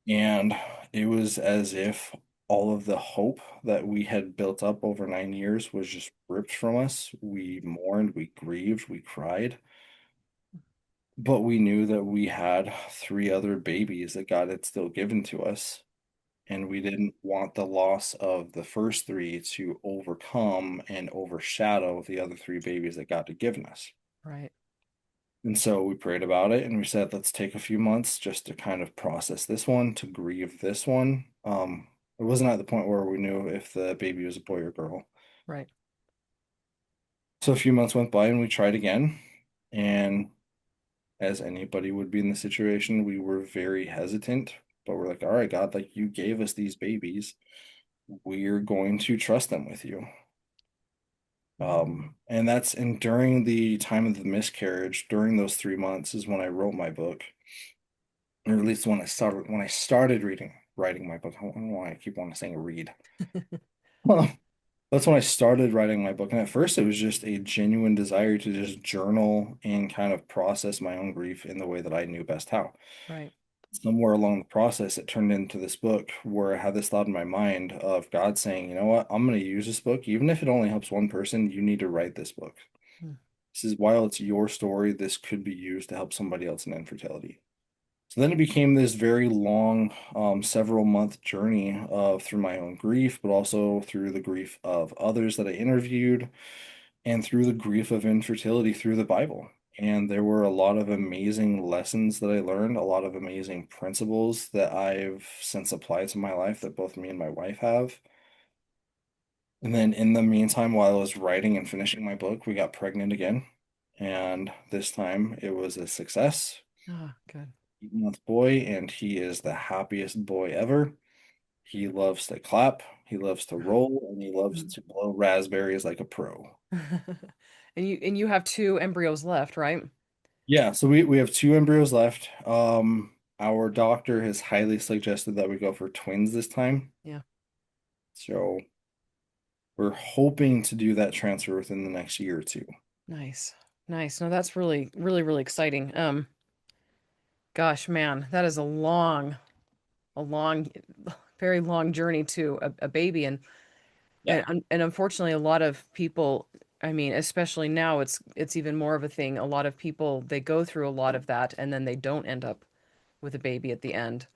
And it was as if all of the hope that we had built up over 9 years was just ripped from us. We mourned, we grieved, we cried. But we knew that we had 3 other babies that God had still given to us. And we didn't want the loss of the first 3 to overcome and overshadow the other 3 babies that God had given us. Right. And so we prayed about it and we said, let's take a few months just to kind of process this one, to grieve this one. It wasn't at the point where we knew if the baby was a boy or girl. Right. So a few months went by and we tried again. And as anybody would be in the situation, we were very hesitant, but we're like, all right, God, like you gave us these babies. We're going to trust them with you. And during the time of the miscarriage, during those 3 months is when I wrote my book, or at least when I started writing my book. I don't know why I keep wanting to say read. That's when I started writing my book. And at first it was just a genuine desire to just journal and kind of process my own grief in the way that I knew best how. Right. Somewhere along the process, it turned into this book where I had this thought in my mind of God saying, you know what, I'm going to use this book. Even if it only helps one person, you need to write this book. Hmm. This is while it's your story, this could be used to help somebody else in infertility. So then it became this very long, several month journey of through my own grief, but also through the grief of others that I interviewed and through the grief of infertility through the Bible. And there were a lot of amazing lessons that I learned, a lot of amazing principles that I've since applied to my life that both me and my wife have. And then in the meantime, while I was writing and finishing my book, we got pregnant again. And this time it was a success. Oh, good. 8 month boy, and he is the happiest boy ever. He loves to clap, he loves to roll, and he loves to blow raspberries like a pro. And you have two embryos left, right? Yeah, so we have two embryos left. Our doctor has highly suggested that we go for twins this time. Yeah. So we're hoping to do that transfer within the next year or two. Nice. Nice. No, that's really, really, really exciting. Gosh, man, that is a long, very long journey to a baby. Yeah. And unfortunately, a lot of people, I mean, especially now, it's even more of a thing. A lot of people, they go through a lot of that and then they don't end up with a baby at the end.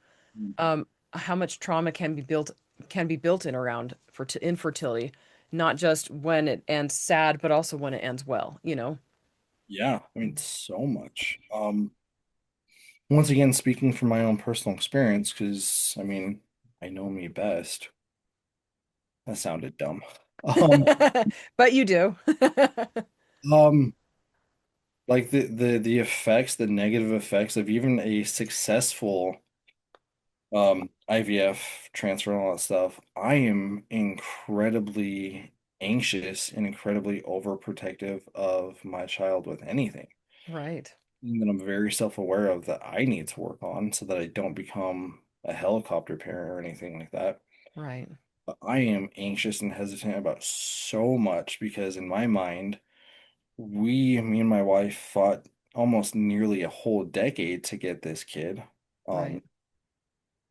How much trauma can be built in around for infertility, not just when it ends sad, but also when it ends well, you know? Yeah, I mean so much. Once again, speaking from my own personal experience, because I mean, I know me best. That sounded dumb. Um, But you do. um, like the effects, the negative effects of even a successful IVF transfer and all that stuff, I am incredibly anxious and incredibly overprotective of my child with anything. Right, And that I'm very self-aware of that I need to work on so that I don't become a helicopter parent or anything like that. right, But I am anxious and hesitant about so much because in my mind, me and my wife fought almost nearly a whole decade to get this kid. right, Um,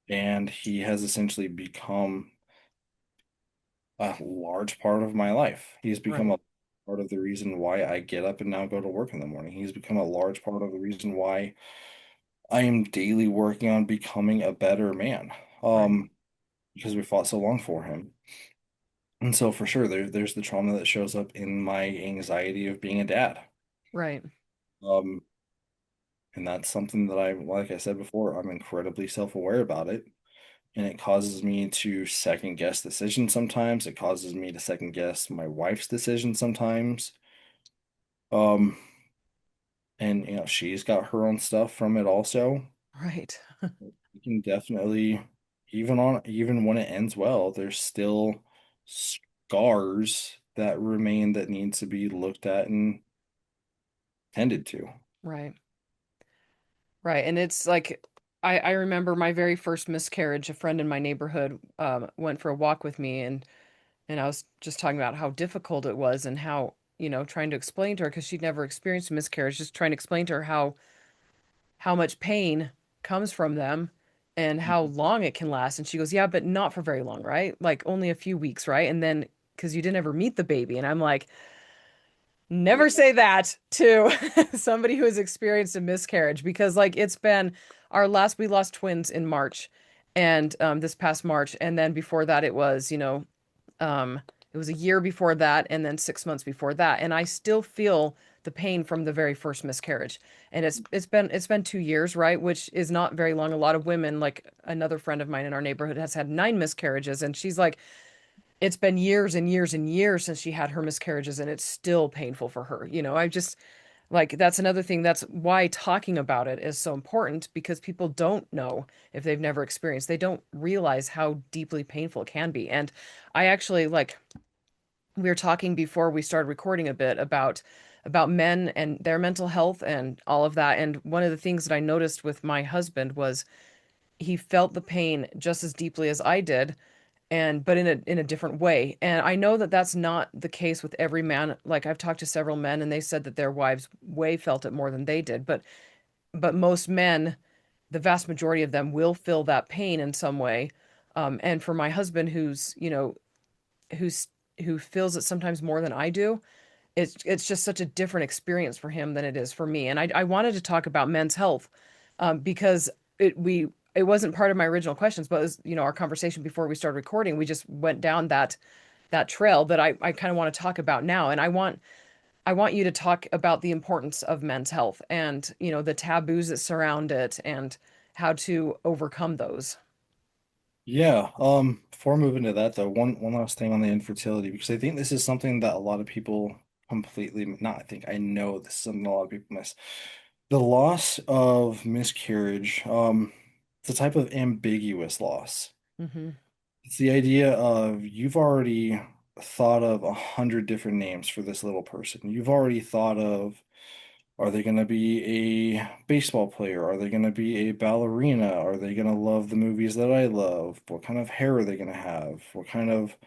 and he has essentially become a large part of my life. He's become right, a part of the reason why I get up and now go to work in the morning. He's become a large part of the reason why I am daily working on becoming a better man. right, Because we fought so long for him. And so for sure, there's the trauma that shows up in my anxiety of being a dad. right, Um, and that's something that like I said before, I'm incredibly self-aware about it. And it causes me to second guess decisions sometimes. It causes me to second guess my wife's decision sometimes. Um, and she's got her own stuff from it also. right, You can definitely, even when it ends well, there's still scars that remain that need to be looked at and tended to. right, right. And it's like I remember my very first miscarriage. A friend in my neighborhood went for a walk with me, and I was just talking about how difficult it was and how, you know, trying to explain to her because she'd never experienced a miscarriage, just trying to explain to her how much pain comes from them and how long it can last. And she goes, "Yeah, but not for very long, right? Like only a few weeks, right?" And then because you didn't ever meet the baby. And I'm like, never Yeah. say that to somebody who has experienced a miscarriage because like it's been we lost twins in March and this past March. And then before that it was, you know, um, it was a year before that, and then 6 months before that, and I still feel the pain from the very first miscarriage. And it's been 2 years, right? Which is not very long. A lot of women, like another friend of mine in our neighborhood, has had 9 miscarriages, and she's like, it's been years and years and years since she had her miscarriages, and it's still painful for her. You know, I just like that's another thing. That's why talking about it is so important because people don't know if they've never experienced. They don't realize how deeply painful it can be. And I actually like we were talking before we started recording a bit about men and their mental health and all of that. And one of the things that I noticed with my husband was he felt the pain just as deeply as I did, and but in a different way. And I know that that's not the case with every man. Like I've talked to several men and they said that their wives way felt it more than they did, but most men, the vast majority of them will feel that pain in some way. And for my husband who's, you know, who's who feels it sometimes more than I do, it's just such a different experience for him than it is for me. And I wanted to talk about men's health because it wasn't part of my original questions, but it was, our conversation before we started recording. We just went down that trail that I kind of want to talk about now. And I want you to talk about the importance of men's health and, the taboos that surround it and how to overcome those. Yeah, before moving to that though, one last thing on the infertility, because I think this is something that a lot of people completely, not I think, I know this is something a lot of people miss. The loss of miscarriage, it's a type of ambiguous loss. Hmm. It's the idea of you've already thought of 100 different names for this little person. You've already thought of, are they going to be a baseball player? Are they going to be a ballerina? Are they going to love the movies that I love? What kind of hair are they going to have? What kind of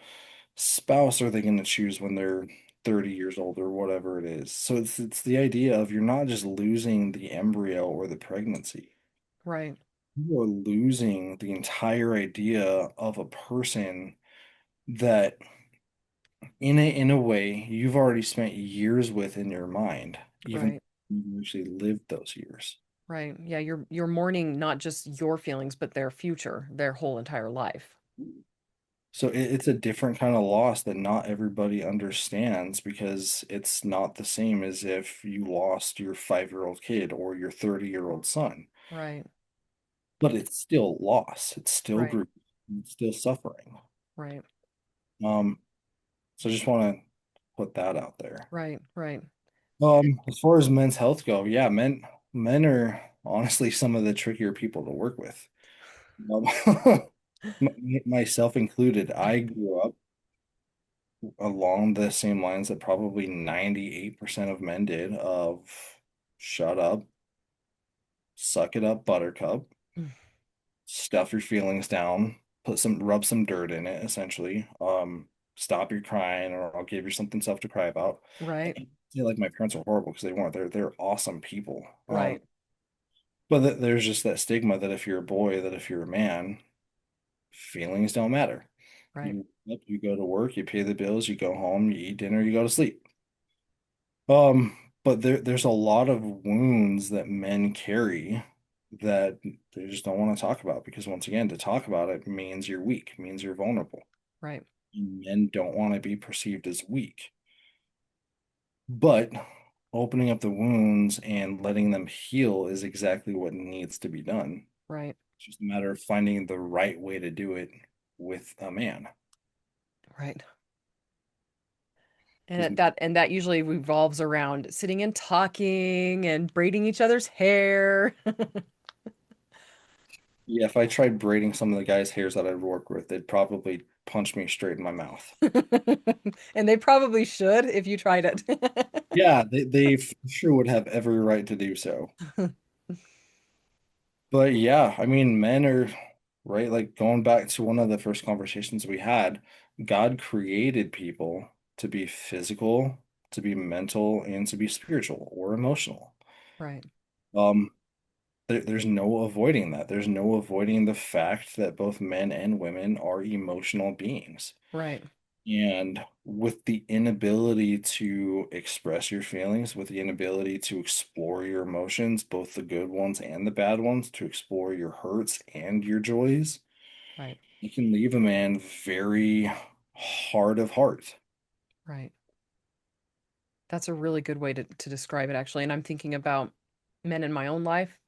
spouse are they going to choose when they're 30 years old or whatever it is? So it's the idea of you're not just losing the embryo or the pregnancy. Right, You are losing the entire idea of a person that in a way you've already spent years with in your mind, even right, though you actually lived those years. right. Yeah, you're mourning not just your feelings, but their future, their whole entire life. So it's a different kind of loss that not everybody understands because it's not the same as if you lost your 5-year-old kid or your 30-year-old son. Right, But it's still loss. It's still right, grief. It's still suffering. right, Um, so I just want to put that out there. right, right. As far as men's health go, yeah, men are honestly some of the trickier people to work with. Um, myself included, I grew up along the same lines that probably 98% of men did of shut up, suck it up, buttercup, Mm. stuff your feelings down, rub some dirt in it, essentially. Stop your crying or I'll give you something stuff to cry about. Right, And I feel like my parents are horrible because they weren't. They're awesome people. right, But there's just that stigma that if you're a boy, that if you're a man, feelings don't matter. right, You go to work, you pay the bills, you go home, you eat dinner, you go to sleep. But there's a lot of wounds that men carry that they just don't want to talk about because once again, to talk about it means you're weak, means you're vulnerable. right, Men don't want to be perceived as weak. But opening up the wounds and letting them heal is exactly what needs to be done. right, It's just a matter of finding the right way to do it with a man. right. And 'Cause, that usually revolves around sitting and talking and braiding each other's hair. yeah, if I tried braiding some of the guys' hairs that I'd work with, they'd probably punch me straight in my mouth. And they probably should if you tried it. Yeah, they for sure would have every right to do so. But yeah, I mean, men are right. Like going back to one of the first conversations we had, God created people to be physical, to be mental, and to be spiritual or emotional. Right, Um, there's no avoiding that. There's no avoiding the fact that both men and women are emotional beings. right, And with the inability to express your feelings, with the inability to explore your emotions, both the good ones and the bad ones, to explore your hurts and your joys, right, it can leave a man very hard of heart. right. That's a really good way to describe it, actually. And I'm thinking about men in my own life,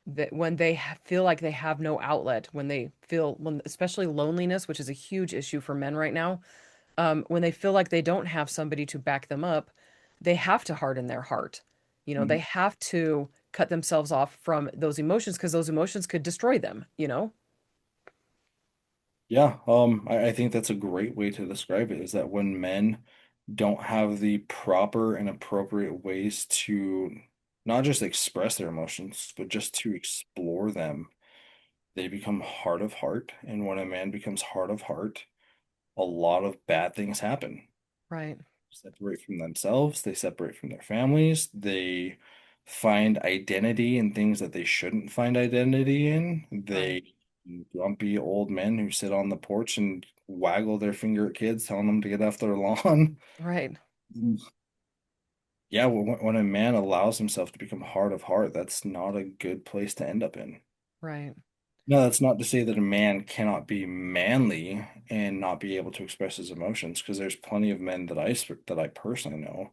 that when they feel like they have no outlet, when especially loneliness, which is a huge issue for men right now, when they feel like they don't have somebody to back them up, they have to harden their heart. They Mhm. have to cut themselves off from those emotions because those emotions could destroy them. Yeah, I think that's a great way to describe it is that when men don't have the proper and appropriate ways to not just express their emotions, but just to explore them, they become hard of heart. And when a man becomes hard of heart, a lot of bad things happen. Right, Separate from themselves, they separate from their families, they find identity in things that they shouldn't find identity in. right, They grumpy old men who sit on the porch and waggle their finger at kids, telling them to get off their lawn. right, Yeah, when a man allows himself to become hard of heart, that's not a good place to end up in. Right. No, that's not to say that a man cannot be manly and not be able to express his emotions, because there's plenty of men that I personally know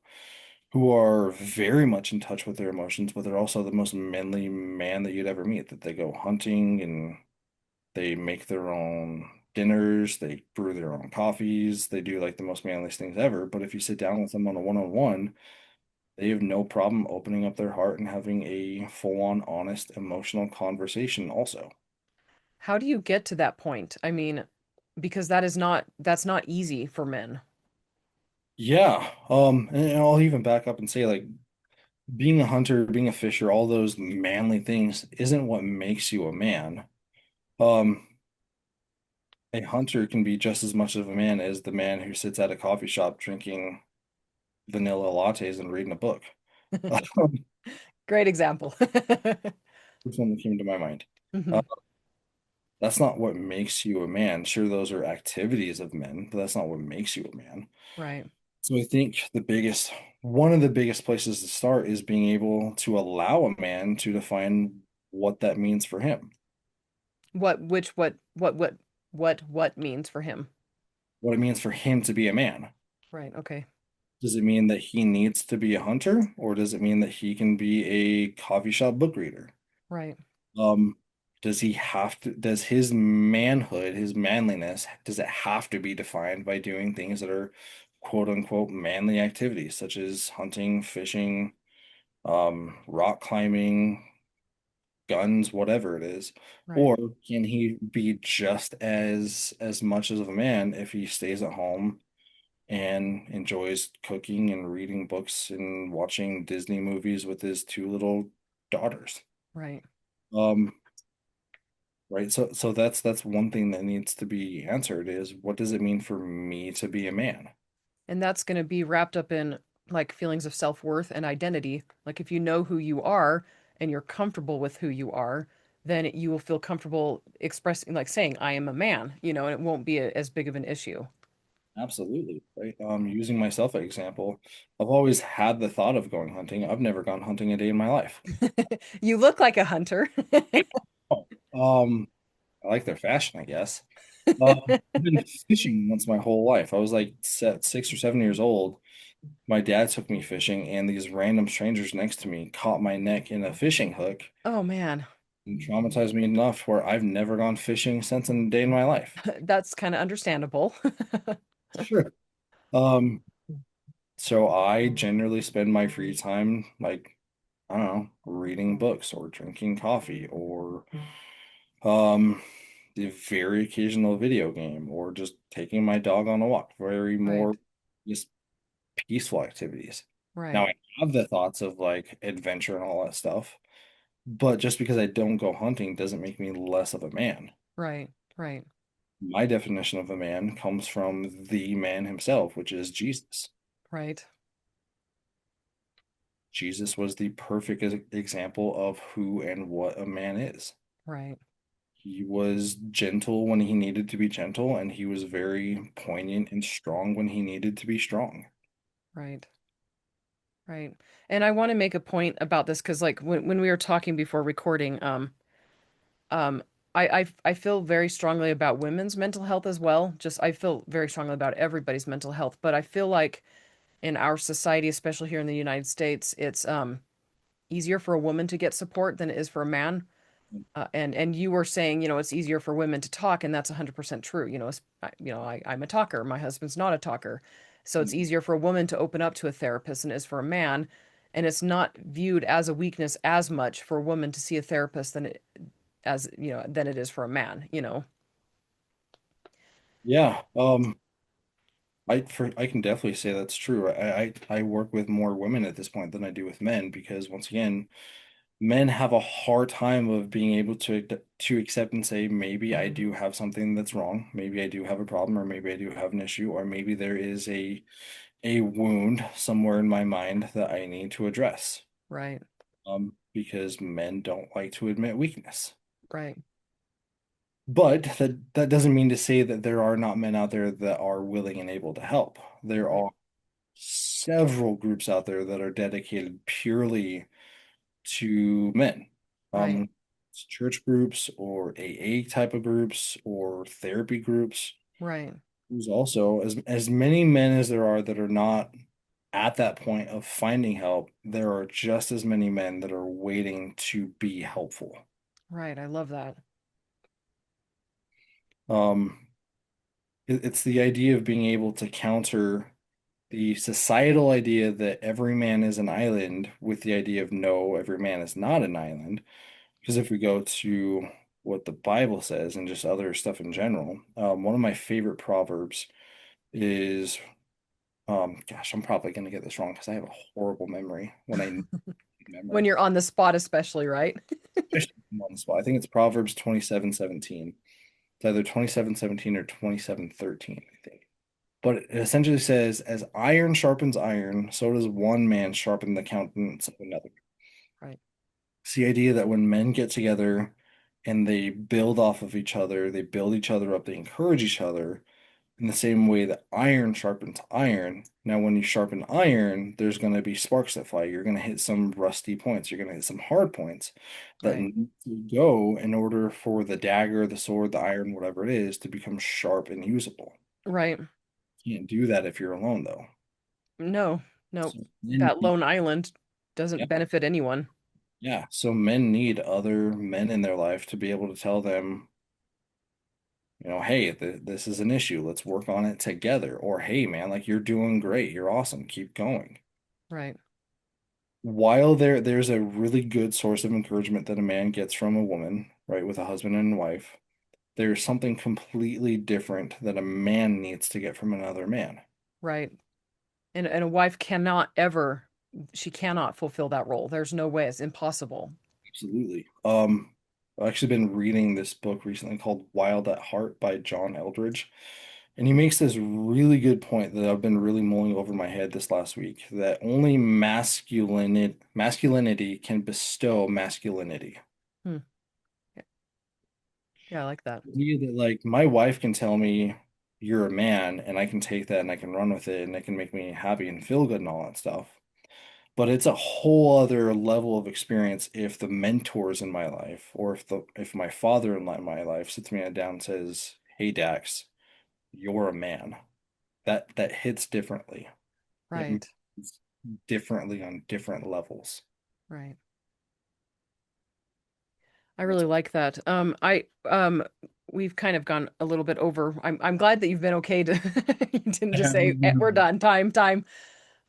who are very much in touch with their emotions, but they're also the most manly man that you'd ever meet. That they go hunting and they make their own dinners, they brew their own coffees, they do like the most manliest things ever. But if you sit down with them on a one-on-one, they have no problem opening up their heart and having a full-on, honest, emotional conversation also. How do you get to that point? I mean, because that's not easy for men. Yeah. And I'll even back up and say like being a hunter, being a fisher, all those manly things isn't what makes you a man. Um, a hunter can be just as much of a man as the man who sits at a coffee shop drinking vanilla lattes and reading a book. Great example. Which one that came to my mind? Uh, Hmm. that's not what makes you a man. Sure, those are activities of men, but that's not what makes you a man. Right. So I think one of the biggest places to start is being able to allow a man to define what that means for him. What means for him? What it means for him to be a man. Right. Okay. Does it mean that he needs to be a hunter, or does it mean that he can be a coffee shop book reader? Right. Um, does his manhood, his manliness, does it have to be defined by doing things that are quote unquote manly activities, such as hunting, fishing, rock climbing, guns, whatever it is? Right. Or can he be just as much as of a man if he stays at home and enjoys cooking and reading books and watching Disney movies with his two little daughters? Right. Um, right. So that's one thing that needs to be answered is what does it mean for me to be a man? And that's going to be wrapped up in like feelings of self-worth and identity. Like if you know who you are and you're comfortable with who you are, then you will feel comfortable expressing, like saying, I am a man, and it won't be as big of an issue. Absolutely. Right. Using myself as an example, I've always had the thought of going hunting. I've never gone hunting a day in my life. You look like a hunter. Oh, I like their fashion, I guess. I've been fishing once my whole life. I was like 6 or 7 years old. My dad took me fishing, and these random strangers next to me caught my neck in a fishing hook Oh man, and traumatized me enough where I've never gone fishing since in a day in my life. that's kind of understandable. Sure. Um, so I generally spend my free time like, I don't know, reading books or drinking coffee or um the very occasional video game or just taking my dog on a walk. Very Right, more just peaceful activities. Now right, I have the thoughts of like adventure and all that stuff, but just because I don't go hunting doesn't make me less of a man. right, right, My definition of a man comes from the man himself, which is Jesus. right, Jesus was the perfect example of who and what a man is. right, He was gentle when he needed to be gentle, and he was very poignant and strong when he needed to be strong. right, right. And I want to make a point about this because, like, when we were talking before recording, um, I feel very strongly about women's mental health as well. Just I feel very strongly about everybody's mental health, but I feel like in our society, especially here in the United States, it's easier for a woman to get support than it is for a man. And you were saying, it's easier for women to talk, and that's 100% true. I'm a talker. My husband's not a talker. So it's easier for a woman to open up to a therapist than it is for a man. And it's not viewed as a weakness as much for a woman to see a therapist than it is for a man. Yeah, I can definitely say that's true. I work with more women at this point than I do with men because once again, men have a hard time of being able to accept and say maybe I do have something that's wrong, maybe I do have a problem, or maybe I do have an issue, or maybe there is a wound somewhere in my mind that I need to address. Right, Because men don't like to admit weakness. right, But that doesn't mean to say that there are not men out there that are willing and able to help. There right, are several groups out there that are dedicated purely to men. right, Um, church groups or AA type of groups or therapy groups. Right. There's also as many men as there are that are not at that point of finding help, there are just as many men that are waiting to be helpful. Right. I love that. Um, it's the idea of being able to counter the societal idea that every man is an island with the idea of no, every man is not an island. Because if we go to what the Bible says and just other stuff in general, one of my favorite proverbs is, gosh, I'm probably going to get this wrong because I have a horrible memory when I need When memory. you're on the spot, especially, right? Especially when I'm on the spot. I think it's Proverbs 27:17. It's either 27:17 or 27:13, I think. But it essentially says, as iron sharpens iron, so does one man sharpen the countenance of another. Right. It's the idea that when men get together and they build off of each other, they build each other up, they encourage each other in the same way that iron sharpens iron. Now, when you sharpen iron, there's going to be sparks that fly. You're going to hit some rusty points. You're going to hit some hard points that Right. need to go in order for the dagger, the sword, the iron, whatever it is, to become sharp and usable. Right. You can't do that if you're alone, though. No, no. So men That need, lone island yeah, doesn't benefit anyone. yeah. So men need other men in their life to be able to tell them, hey, this is an issue. Let's work on it together. Or, hey, man, like you're doing great. You're awesome. Keep going. Right. While there's a really good source of encouragement that a man gets from a woman, right, with a husband and wife, there's something completely different that a man needs to get from another man. Right. And a wife cannot ever, she cannot fulfill that role. There's no way. It's impossible. Absolutely. I've actually been reading this book recently called Wild at Heart by John Eldridge. And he makes this really good point that I've been really mulling over my head this last week, that only masculinity can bestow masculinity. Hmm. Yeah, yeah, I like that. Yeah, that like my wife can tell me you're a man and I can take that and I can run with it and it can make me happy and feel good and all that stuff. But it's a whole other level of experience if the mentors in my life or if my father in my life sits me down and says, "Hey Dax, you're a man." That hits differently. It Right. means differently on different levels. Right. I That's really like that. We've kind of gone a little bit over. I'm glad that you've been okay to you didn't just say, we're done, time."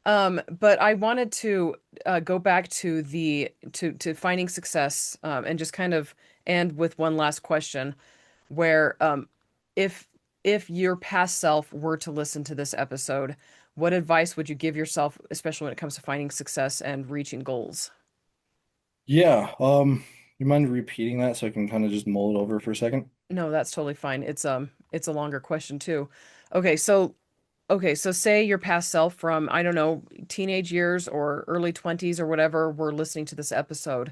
But I wanted to go back to to finding success, and just kind of end with one last question, where if if your past self were to listen to this episode, what advice would you give yourself, especially when it comes to finding success and reaching goals? Yeah, you mind repeating that so I can kind of just mull it over for a second? No, that's totally fine. It's a longer question too. Okay, so say your past self from, I don't know, teenage years or early 20s or whatever were listening to this episode,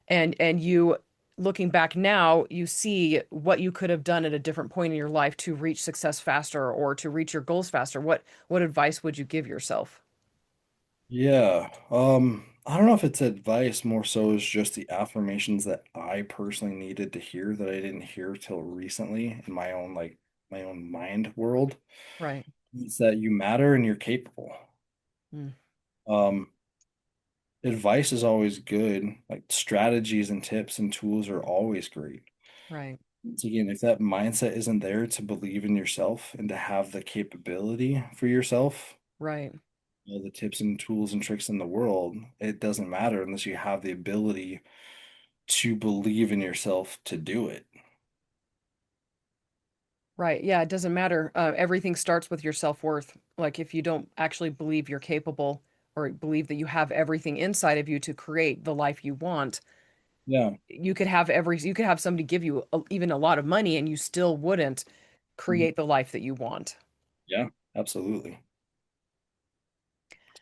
and you, looking back now, you see what you could have done at a different point in your life to reach success faster or to reach your goals faster. What advice would you give yourself? Yeah. I don't know if it's advice more so as just the affirmations that I personally needed to hear that I didn't hear till recently in my own mind world. Right. It's that you matter and you're capable. Mm, Um, Advice is always good. Like strategies and tips and tools are always great. right. Once again, if that mindset isn't there to believe in yourself and to have the capability for yourself, Right. all the tips and tools and tricks in the world, it doesn't matter unless you have the ability to believe in yourself to do it. Right. Yeah, it doesn't matter. Everything starts with your self-worth. Like if you don't actually believe you're capable or believe that you have everything inside of you to create the life you want, Yeah. you could have somebody give you even a lot of money and you still wouldn't Mhm. create the life that you want. Yeah, absolutely.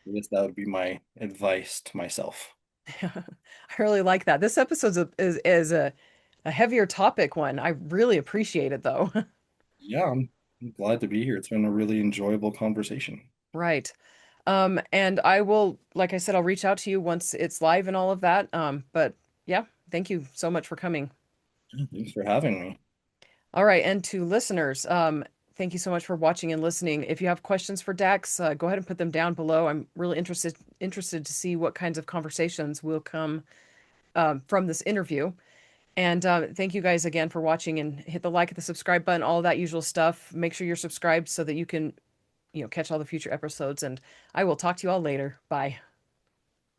I guess that would be my advice to myself. I really like that. This episode is a heavier topic one. I really appreciate it though. Yeah, I'm glad to be here. It's been a really enjoyable conversation. Right. And I will, like I said, I'll reach out to you once it's live and all of that. But yeah, Thank you so much for coming. Thanks for having me. All right, and to listeners, thank you so much for watching and listening. If you have questions for Dax, go ahead and put them down below. I'm really interested to see what kinds of conversations will come from this interview. And thank you guys again for watching and hit the like, the subscribe button, all that usual stuff. Make sure you're subscribed so that you can, catch all the future episodes. And I will talk to you all later. Bye.